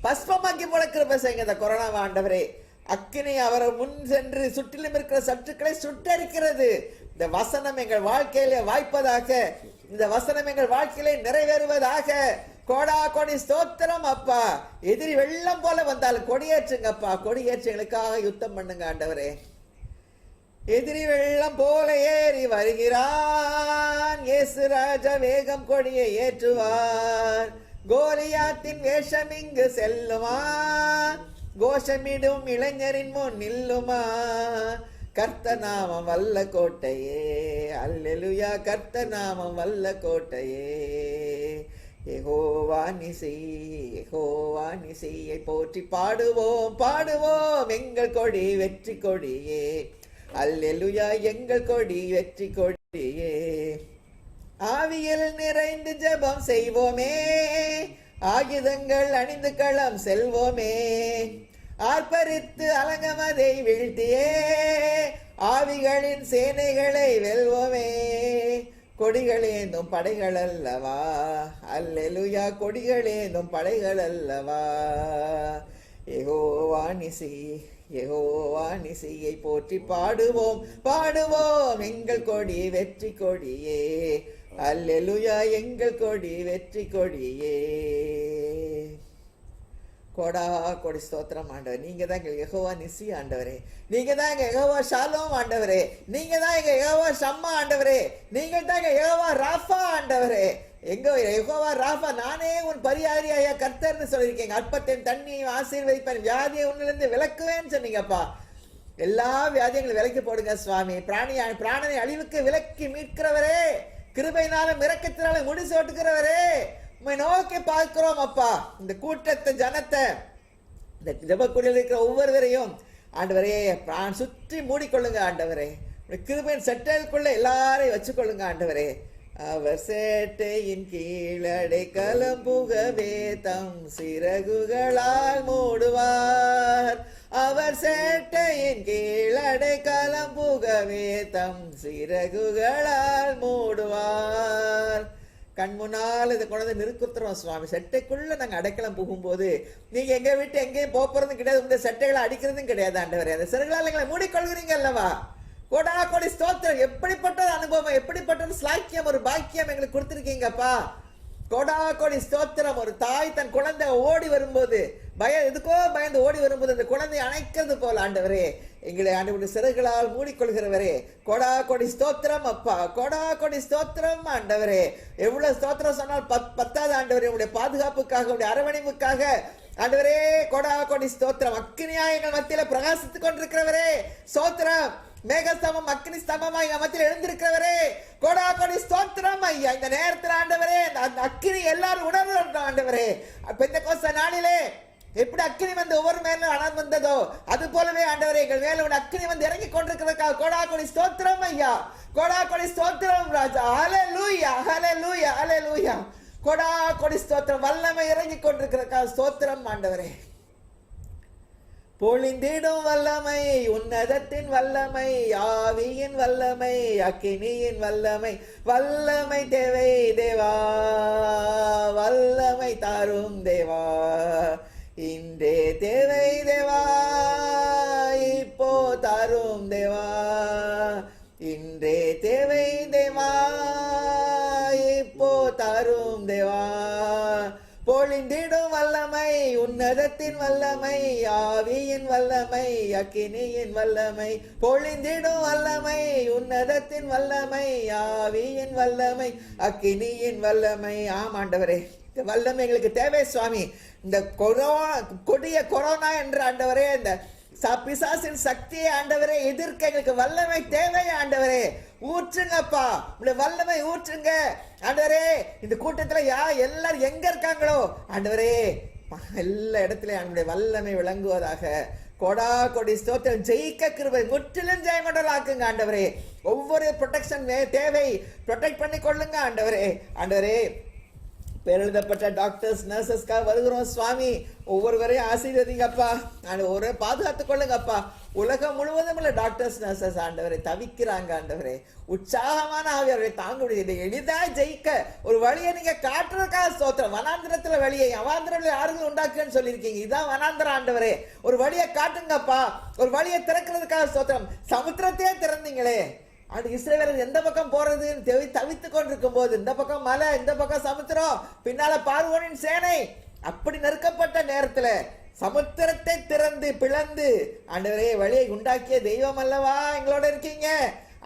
பஸ்பமாக்கி போல கிருபை செய்யுங்க அந்த கொரோனாவை ஆண்டவரே. அக்னி அவரை முன் சென்று சுற்றிலும் இருக்கிற சற்றுக்களை சுட்டரிக்கிறது. இந்த வசனம் எங்கள் வாழ்க்கையிலே வாய்ப்பதாக, இந்த வசனம் எங்கள் வாழ்க்கையிலே நிறைவேறுவதாக. கோடா கொடி ஸ்தோத்திரம் அப்பா. எதிரி வெள்ளம் போல வந்தாலும் கொடியேற்றுங்கப்பா, கொடியேற்று எங்களுக்காக யுத்தம் பண்ணுங்க ஆண்டவரே. எதிரி வெள்ளம் போல ஏறி வருகிறான், இயேசு ராஜா வேகம் கொடியை ஏற்றுவார். கோலியாத்தின் வேஷம் இங்கு செல்லுமா, கோஷமிடும் இளைஞரின் முன் நில்லுமா. கர்த்தர் நாமம் வல்ல கோட்டையே, அல்லேலூயா. கர்த்தர் நாமம் வல்ல கோட்டையே. யெகோவா நிசி, யெகோவா நிசியை போற்றி பாடுவோம், பாடுவோம். எங்கள் கொடி வெற்றி கொடியே, அல்லேலூயா. எங்கள் கொடி வெற்றி கொடியே. ஆவியில் நிறைந்து ஜெபம் செய்வோமே, ஆயுதங்கள் அணிந்து களம் செல்வோமே. ஆர்ப்பரித்து அலங்கமதை வீழ்த்தியே, ஆவிகளின் சேனைகளை வெல்வோமே. கொடிகளேந்தும் படைகள் அல்லவா, அல்லேலூயா. கொடிகளேந்தும் படைகள் அல்லவா. யெகோவா நிசி, யெகோவா நிசியை போற்றி பாடுவோம், பாடுவோம். எங்கள் கொடி வெற்றி கொடியே, அல்லேலூயா. எங்கள் கொடி வெற்றி கொடியே. கோடா கொடி ஸ்தோத்திரம் ஆண்டவர். நீங்க தான் எங்க யெகோவா நிசி ஆண்டவரே. நீங்க தான் எங்க யெகோவா ஷாலோம் ஆண்டவரே. நீங்க தான் எங்க யெகோவா ஷம்மா ஆண்டவரே. நீங்க தான் எங்க யெகோவா ராஃபா ஆண்டவரே. எங்க யெகோவா ராஃபா, நானே உன் பரிகாரியாய கர்த்தர்னு சொல்லியிருக்கீங்க. அற்பத்தின் தண்ணியை ஆசீர்வதிப்பேன், வியாதியை உன்னிலிருந்து விலக்குவேன்னு சொன்னீங்கப்பா. எல்லா வியாதியங்களும் விலக்கி போடுங்க சுவாமி. பிராணனை அழிவுக்கு விலக்கி மீட்கிறவரே, கிருபையினாலும் இரக்கத்தினாலும் முடிச்சு ஓட்டுகிறவரே, உம்மை நோக்கி பார்க்கிறோம் அப்பா. இந்த கூட்டத்தை ஜனத்தை, இந்த ஜெபக்குடியில் இருக்கிற ஒவ்வொருவரையும் ஆண்டவரே சுற்றி மூடிக்கொள்ளுங்க ஆண்டவரே. கிருபையின் செட்டைக்குள்ள எல்லாரையும் வச்சுக்கொள்ளுங்க ஆண்டவரே. அவர் சேட்டையின் கீழடை கலம்புகவே தம் சிறகுகளால் மூடுவார். அவர் சேட்டையின் கீழடை கலம்புகவே தம் சிறகுகளால் மூடுவார். கண் முன்னால் இதை கொண்டு நிறுத்துறோம் சுவாமி. செட்டைக்குள்ள நாங்க அடைக்கலம் போகும்போது நீங்க எங்க விட்டு எங்கேயும் போறதும் கிடையாது, உங்க செட்டைகளை அடிக்கிறதும் கிடையாது ஆண்டவரே. அந்த சிறகுகளால் எங்களை மூடிக்கொள்கிறீங்க அல்லவா. கோடா கோடி ஸ்தோத்திரம். எப்படிப்பட்ட அனுபவம், எப்படிப்பட்ட ஸ்லாக்கியம், ஒரு பாக்கியம் எங்களுக்கு கொடுத்திருக்கீங்கப்பா. கோடா கோடி ஸ்தோத்திரம். ஒரு தாய் தன் குழந்தை ஓடி வரும்போது எதுக்கோ பயந்து ஓடி வரும்போது அந்த குழந்தையை அணைக்கிறது போல ஆண்டவரே எங்களை ஆண்டவருடைய சிறகுகளால் மூடிக்கொள்கிறவரே. கோடா கோடி ஸ்தோத்திரம் அப்பா. கோடா கோடி ஸ்தோத்திரம் ஆண்டவரே. எவ்வளவு ஸ்தோத்திரம் சொன்னால் பத்தாது ஆண்டவரே. உங்களுடைய பாதுகாப்புக்காக, உங்களுடைய அரவணைப்புக்காக ஆண்டவரே கோடா கோடி ஸ்தோத்திரம். அக்கினியா எங்கள் மத்தியில பிரகாசித்துக் கொண்டிருக்கிறவரே ஸ்தோத்திரம். மேகஸ்தம்பம் அக்னி ஸ்தம்பமா எங்க மத்தியில் எழுந்திருக்கிறவரே கோடா கோடி ஸ்தோத்திரம் ஐயா. இந்த நேரத்தில் ஆண்டவரே அந்த அக்கினி எல்லாரும் உணர்வு ஆண்டவரே. பெந்தெக்கோஸ்தே நாளிலே எப்படி அக்கினி வந்து ஒவ்வொரு மேலும் அனல் வந்ததோ அது போலவே ஆண்டவரே எங்கள் மேல ஒரு அக்கினி வந்து இறங்கி கொண்டிருக்கிறதுக்காக கோடா கோடி ஸ்தோத்திரம் ஐயா. கோடா கோடி ஸ்தோத்திரம் ராஜா. ஹல்லேலூயா, ஹல்லேலூயா, ஹல்லேலூயா. கோடா கோடி ஸ்தோத்திரம். வல்லமை இறங்கி கொண்டிருக்கிறதுக்காக ஸ்தோத்திரம் ஆண்டவரே. பொழிந்திடும் வல்லமை, உன்னதத்தின் வல்லமை, ஆவியின் வல்லமை, அக்கினியின் வல்லமை, வல்லமை தேவை தேவா, வல்லமை தாரும் தேவா, இன்றே தேவை தேவா, இப்போ தாரும் தேவா, இன்றே தேவை தேவா, இப்போ தாரும் தேவா. பொழி பொழிந்திடும் வல்லமை, உன்னதத்தின் வல்லமை, ஆவியின் வல்லமை, அக்கினியின் வல்லமை, பொழிந்திடும் வல்லமை, உன்னதத்தின் வல்லமை, ஆவியின் வல்லமை, அக்கினியின் வல்லமை. ஆமாண்டவரே, இந்த வல்லமை எங்களுக்கு தேவை சுவாமி. இந்த கொடிய கொரோனா என்ற ஆண்டவரே, இந்த பிசாசின் சக்தியை ஆண்டவரே எதிர்க்க எங்களுக்கு வல்லமை தேவை ஆண்டவரே. ஊற்றுங்கப்பா, உங்களுடைய வல்லமை ஊற்றுங்க ஆண்டவரே. இந்த கூட்டத்துல எல்லாரும் எங்க இருக்காங்களோ ஆண்டவரே, எல்லா இடத்துலயும் நம்முடைய வல்லமை விளங்குவதாக. கொடா கொடி ஸ்தோத்திரம். ஜெயிக்க கிருபை, முற்றிலும் ஜெயமண்டலாக்குங்க ஆண்டவரே. ஒவ்வொரு ப்ரொடெக்ஷன் தேவை, ப்ரொடெக்ட் பண்ணி கொள்ளுங்க ஆண்டவரே. ஆண்டவரே, பேரெழுதப்பட்ட டாக்டர்ஸ் நர்சஸ்க்காக வருகிறோம் சுவாமி. ஒவ்வொருவரையும் ஆசீர்வதிங்கப்பா, ஒரு பாதுகாத்துக் கொள்ளுங்கப்பா. உலகம் முழுவதும் உள்ள டாக்டர்ஸ் நர்சஸ் ஆண்டவரை தவிக்கிறாங்க ஆண்டவரே. உற்சாகமான ஆவியவரை தாங்க முடியுது. எளிதா ஜெயிக்க ஒரு வழியை நீங்க காட்டுறதுக்காக ஸ்தோத்திரம். வனாந்திரத்துல வழியை, அவாந்திரங்களை யாருக்கும் உண்டாக்குன்னு சொல்லியிருக்கீங்க. இதான் வனாந்திரம் ஆண்டவரே. ஒரு வழியை காட்டுங்கப்பா, ஒரு வழியை திறக்கிறதுக்காக ஸ்தோத்திரம். சமுத்திரத்தையே திறந்தீங்களே, இஸ்ரவேலர் எந்த பக்கம் போறதுன்னு தவித்துக் கொண்டிருக்கும் போது, இந்த பக்கம் மலை, இந்த பக்கம் சமுத்திரம், பின்னால பார்வோனின் சேனை, அப்படி நெருக்கப்பட்ட நேரத்துல சமுத்திரத்தை திறந்து பிளந்து ஆண்டவரே வழியை உண்டாக்கிய தெய்வம் அல்லவா எங்களோட இருக்கீங்க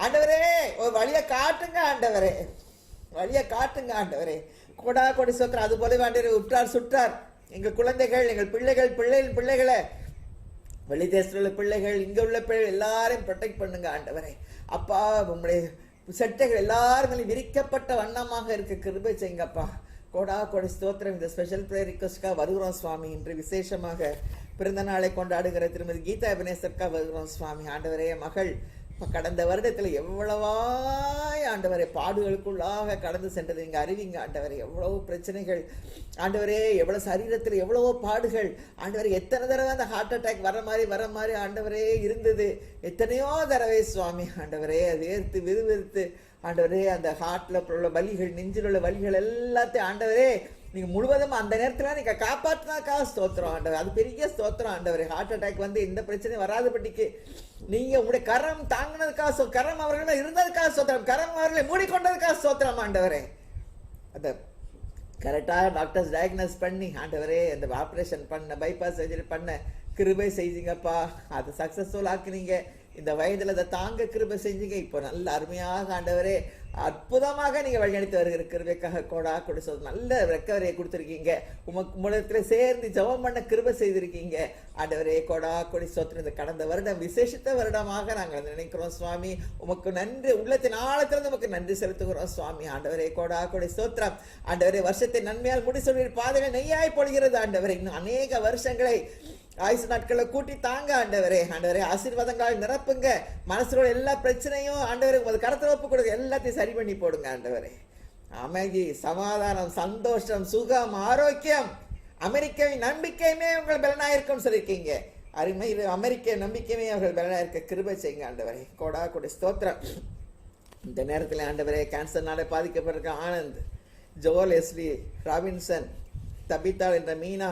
ஆண்டவரே. ஒரு வழியை காட்டுங்க ஆண்டவரே, வழியை காட்டுங்க ஆண்டவரே. கொடா கொடி சொத்துறோம். அது போல ஆண்டவரே, உற்றார் சுற்றார், எங்கள் குழந்தைகள், எங்கள் பிள்ளைகள், பிள்ளைகளை, வெளி தேசத்தில் உள்ள பிள்ளைகள், இங்க உள்ள பிள்ளைகள் எல்லாரையும் ப்ரொடெக்ட் பண்ணுங்க ஆண்டவரே. அப்பா, உங்களுடைய சட்டைகள் எல்லாரும் விரிக்கப்பட்ட வண்ணமாக இருக்க கிருபை செய்யுங்கப்பா. கோடா கொடி ஸ்தோத்திரம். இந்த ஸ்பெஷல் ப்ரேயர் ரிக்வெஸ்ட்காக வருகிறோம் சுவாமி. இன்று விசேஷமாக பிறந்த நாளை கொண்டாடுகிற திருமதி கீதா எபனேசருக்காக வருகிறோம் சுவாமி. ஆண்டவரே, மகள் கடந்த வருடத்துல எவ்வளவாய் ஆண்டவரே பாடுகளுக்குள்ளாக கடந்து சென்றது நீங்க அறிவிங்க ஆண்டவரே. எவ்வளவு பிரச்சனைகள் ஆண்டவரே, எவ்வளவு சரீரத்தில் எவ்வளவோ பாடுகள் ஆண்டவரே. எத்தனை தடவை அந்த ஹார்ட் அட்டாக் வர மாதிரி ஆண்டவரே இருந்தது. எத்தனையோ தடவை சுவாமி ஆண்டவரே, அது ஏற்று விறுவிறுத்து ஆண்டவரே, அந்த ஹார்ட்ல உள்ள வலிகள், நெஞ்சில் உள்ள வலிகள் எல்லாத்தையும் ஆண்டவரே நீங்க முழுவதும் அந்த நேரத்துல நீங்க காப்பாற்றினாக்கா ஸ்தோத்திரம் ஆண்டவர். அது பெரிய ஸ்தோத்திரம் ஆண்டவரே. ஹார்ட் அட்டாக் வந்து எந்த பிரச்சனையும் வராதபடிக்கு நீங்க உங்களுடைய கரம் தாங்கினதுக்காக, கரம் அவர்கள் இருந்ததுக்காக ஸ்தோத்திரம், கரம் அவர்களை மூடிக்கொண்டதுக்காக ஸ்தோத்திரம் ஆண்டவரே. அந்த கரெக்டாக டாக்டர்ஸ் டயக்னோஸ் பண்ணி ஆண்டவரே அந்த ஆப்ரேஷன் பண்ண, பைபாஸ் சர்ஜரி பண்ண கிருபை செய்யுங்கப்பா. அது சக்சஸ்ஃபுல் ஆக்குனீங்க. இந்த வயதுல அதை தாங்க கிருபை செஞ்சீங்க. இப்போ நல்ல அருமையாக ஆண்டவரே அற்புதமாக நீங்க வழிநடத்தி வருகிற கிருபைக்காக கோடா கொடி ஸ்தோத்திரம். நல்ல ரெக்கவரியை கொடுத்துருக்கீங்க. உலகத்துல சேர்ந்து ஜெபம் பண்ண கிருபை செய்திருக்கீங்க ஆண்டவரே. கோடா கொடி ஸ்தோத்திரம். இந்த கடந்த வருடம் விசேஷித்த வருடமாக நாங்கள் நினைக்கிறோம் சுவாமி. உமக்கு நன்றி, உள்ளத்தின் ஆழத்திலிருந்து உமக்கு நன்றி செலுத்துகிறோம் சுவாமி. ஆண்டவரே, கோடா கொடி ஸ்தோத்திரம். ஆண்டவரே, வருஷத்தை நன்மையால் முடி சொல்லி பாதைகள் நெய்யாய் பொழிகிறது ஆண்டவரே. இன்னும் அநேக வருஷங்களை ஆயுசு நாட்களை கூட்டி தாங்க ஆண்டவரே. ஆண்டவரே, ஆசீர்வாதங்களால் நிரப்புங்க. மனசுல எல்லா பிரச்சனையும் ஆண்டவரே உங்க கரத்துல ஒப்பு கொடுங்க. எல்லாத்தையும் சரி பண்ணி போடுங்க ஆண்டவரே. அமைதி, சமாதானம், சந்தோஷம், சுகம், ஆரோக்கியம், அமெரிக்காவின் நம்பிக்கையுமே உங்கள் பலனாயிருக்கும் சொல்லியிருக்கீங்க. அருமை அமெரிக்க நம்பிக்கையுமே அவர்கள் பலனாயிருக்க கிருபை செய்யுங்க ஆண்டவரே. கோடா கொடி ஸ்தோத்திரம். இந்த நேரத்தில் ஆண்டவரே, கேன்சர்னால பாதிக்கப்பட்டிருக்க ஆனந்த், ஜோல், எஸ்லி, ராபின்சன், தபித்தாள் என்ற மீனா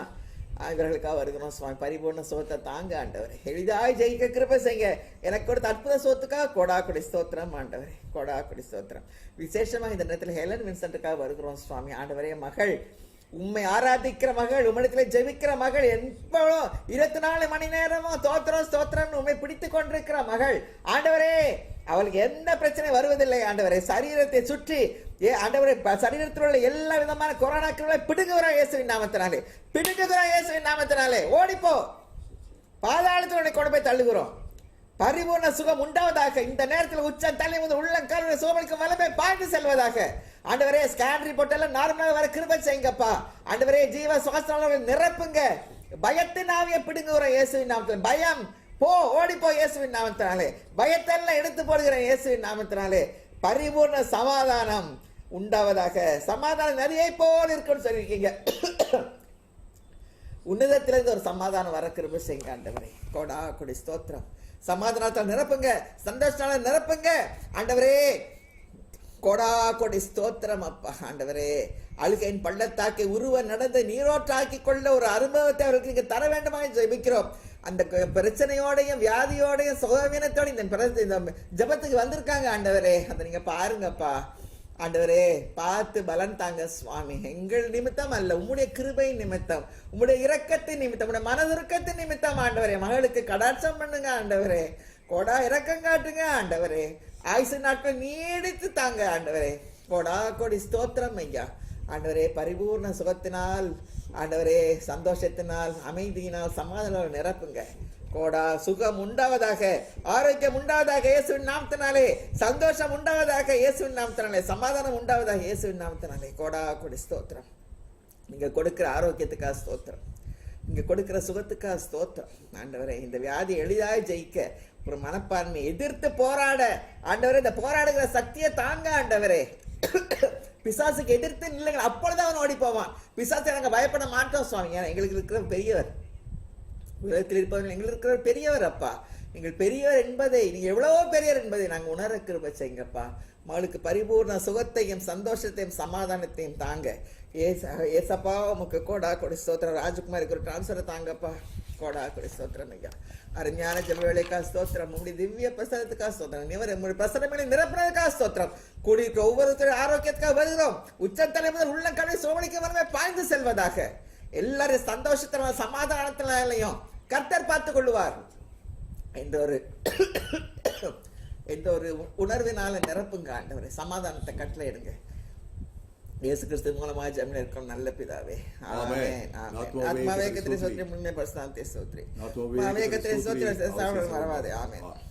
இவர்களுக்காக வருகிறோம் சுவாமி. பரிபூர்ண சோத்தை தாங்க ஆண்டவரே. எளிதாய் ஜெயிக்க கிருபை செய்யுங்க. எனக்கு கொடுத்த அற்புத சோத்துக்காக கோடா கொடி ஸ்தோத்திரம் ஆண்டவரே. கோடா கொடி ஸ்தோத்திரம். விசேஷமாக இந்த நேரத்தில் ஹெலன் வின்சென்ட்டுக்காக வருகிறோம் சுவாமி. ஆண்டவரே, மகள் உண்மை ஆராதிக்கிற மகள், உம்மிடத்துல ஜெபிக்கிற மகள், எப்போ 24 மணி நேரமும் ஸ்தோத்திரம் ஸ்தோத்திரம் உண்மை பிடித்து கொண்டிருக்கிற மகள் ஆண்டவரே, அவளுக்கு எந்த பிரச்சனை வருவதில்லை ஆண்டவரே. சரீரத்தை சுற்றி ஆண்டவரே, சரீரத்தில் உள்ள எல்லா விதமான கொரோனாக்களை பிடுங்குகிறோம் இயேசுவின் நாமத்தினாலே, பிடுங்குகிறோம் இயேசுவின் நாமத்தினாலே. ஓடிப்போ, பாதாளத்தினுடைய கொண்டு போய் தள்ளுகிறோம். பரிபூர்ண சுகம் உண்டாவதாக. இந்த நேரத்தில் உச்சம் தள்ளி முதல் உள்ளங்காலுடைய சுகமளிக்கும் வல்லமை பாய்ந்து செல்வதாக. ஆண்டவரே, ஸ்கேன் ரிப்போர்ட் எல்லாம் நார்மலாக வர கிருபை செய்யுங்கப்பா. ஆண்டவரே, ஜீவ சுவாசம் நிரப்புங்க. பயத்தின் ஆவியை பிடுங்குகிறோம் இயேசுவின் நாமத்தினாலே. பயம் போ, ஓடிப்போ இயேசுவின் நாமத்தினாலே. பயத்தெல்லாம் எடுத்து போடுகிற இயேசுவின் நாமத்தினாலே. பரிபூர்ண சமாதானம் உண்டாவதாக. சமாதானம் நிறைய போல் இருக்குன்னு சொல்லியிருக்கீங்க. உன்னதத்திலிருந்து ஒரு சமாதானம் வர கிருபை செய்யுங்க ஆண்டவரே. கோடா கொடி ஸ்தோத்திரம். சமாதானத்தால் நிரப்புங்க, சந்தோஷத்தால நிரப்புங்க ஆண்டவரே. கோடா கொடி ஸ்தோத்திரம் அப்பா. ஆண்டவரே, அழுகையின் பள்ளத்தாக்கை உருவ நடந்து நீரோட்டாக்கி கொள்ள ஒரு அனுபவத்தை அவர்களுக்கு நீங்க தர வேண்டுமாக ஜெபிக்கிறோம். அந்த பிரச்சனையோடையும் வியாதியோடையும் சுகவீனத்தோடையும் இந்த ஜபத்துக்கு வந்திருக்காங்க ஆண்டவரே. அதை நீங்க பாருங்கப்பா. ஆண்டவரே பார்த்து பலன் தாங்க சுவாமி. எங்கள் நிமித்தம் அல்ல, உம்முடைய கிருபை நிமித்தம், உம்முடைய இரக்கத்தின் நிமித்தம், உம்முடைய மனதுருக்கத்தின் நிமித்தம் ஆண்டவரே மகளுக்கு கடாட்சம் பண்ணுங்க ஆண்டவரே. கோடா இரக்கம் காட்டுங்க ஆண்டவரே. ஆயுசு நாட்கள் நீடித்து தாங்க ஆண்டவரே. கோடா கோடி ஸ்தோத்திரம் ஐயா. ஆண்டவரே பரிபூர்ண சுகத்தினால் ஆண்டவரே சந்தோஷத்தினால் அமைதியினால் சமாதானம் நிரப்புங்க. கோடா சுகம் உண்டாவதாக, ஆரோக்கியம் உண்டாவதாக இயேசுவின் நாமத்தினாலே, சந்தோஷம் உண்டாவதாக இயேசுவின் நாமத்தினாலே, சமாதானம் உண்டாவதாக இயேசுவின் நாமத்தினாலே. கோடா கொடி ஸ்தோத்திரம். நீங்க கொடுக்கிற ஆரோக்கியத்துக்காக ஸ்தோத்திரம், நீங்க கொடுக்கிற சுகத்துக்காக ஸ்தோத்திரம் ஆண்டவரே. இந்த வியாதி எளிதாய் ஜெயிக்க ஒரு மனப்பான்மை எதிர்த்து போராட ஆண்டவரே, இந்த போராடுகிற சக்தியை தாங்க ஆண்டவரே. பிசாசுக்கு எதிர்த்து நில்லுங்க, அப்பொழுது அவன் ஓடி போவான். பிசாசை நாங்க பயப்பட மாட்டோம் சுவாமி. ஏன்னா எங்களுக்கு இருக்கிற பெரியவர், உலகத்தில் இருப்பவர்கள் எங்களுக்கு இருக்கிற பெரியவர் அப்பா. நீங்கள் பெரியவர் என்பதை, நீங்க எவ்வளவோ பெரியவர் என்பதை நாங்கள் உணர கிருபை செய்யுங்கப்பா. மகளுக்கு பரிபூர்ண சுகத்தையும் சந்தோஷத்தையும் சமாதானத்தையும் தாங்க. ஏசப்பா உமக்கு கோடா கொடி ஸ்தோத்திரம். ராஜகுமாரிக்கு ஒரு டிரான்ஸ்ஃபரை தாங்கப்பா. கோடா கொடி ஸ்தோத்திரம் ஐயா. அருமையான ஜெப வேலைக்கா ஸ்தோத்திரம். உங்களுடைய திவ்ய பிரசனத்துக்காக ஸ்தோத்திரம். உங்களுடைய பிரசனங்களை நிரப்புறதுக்காக ஸ்தோத்திரம். கூடியிருக்க ஒவ்வொருத்தரும் ஆரோக்கியத்துக்காக வருகிறோம். உச்சத்தலை முதல் உள்ள கடை சோழனிக்கு வரவே பாய்ந்து செல்வதாக. எல்லாரும் சந்தோஷத்தினால சமாதானத்தினாலையும் கர்த்தர் பார்த்துக் கொள்ளுவார் என்ற ஒரு உணர்வினால நிரப்புங்க ஆண்டவரே. சமாதானத்தை கட்டளை எடுங்க. இயேசு கிறிஸ்து மூலமாக ஜெபம் இருக்கும் நல்ல பிதாவே. ஆமென். ஆத்மாவே கர்த்தரை ஸ்தோத்திரம், முன்னே பரிசுத்தாவியே ஸ்தோத்திரம். ஆத்மாவே கர்த்தரை ஸ்தோத்திரம், மறவாதே. ஆமென்.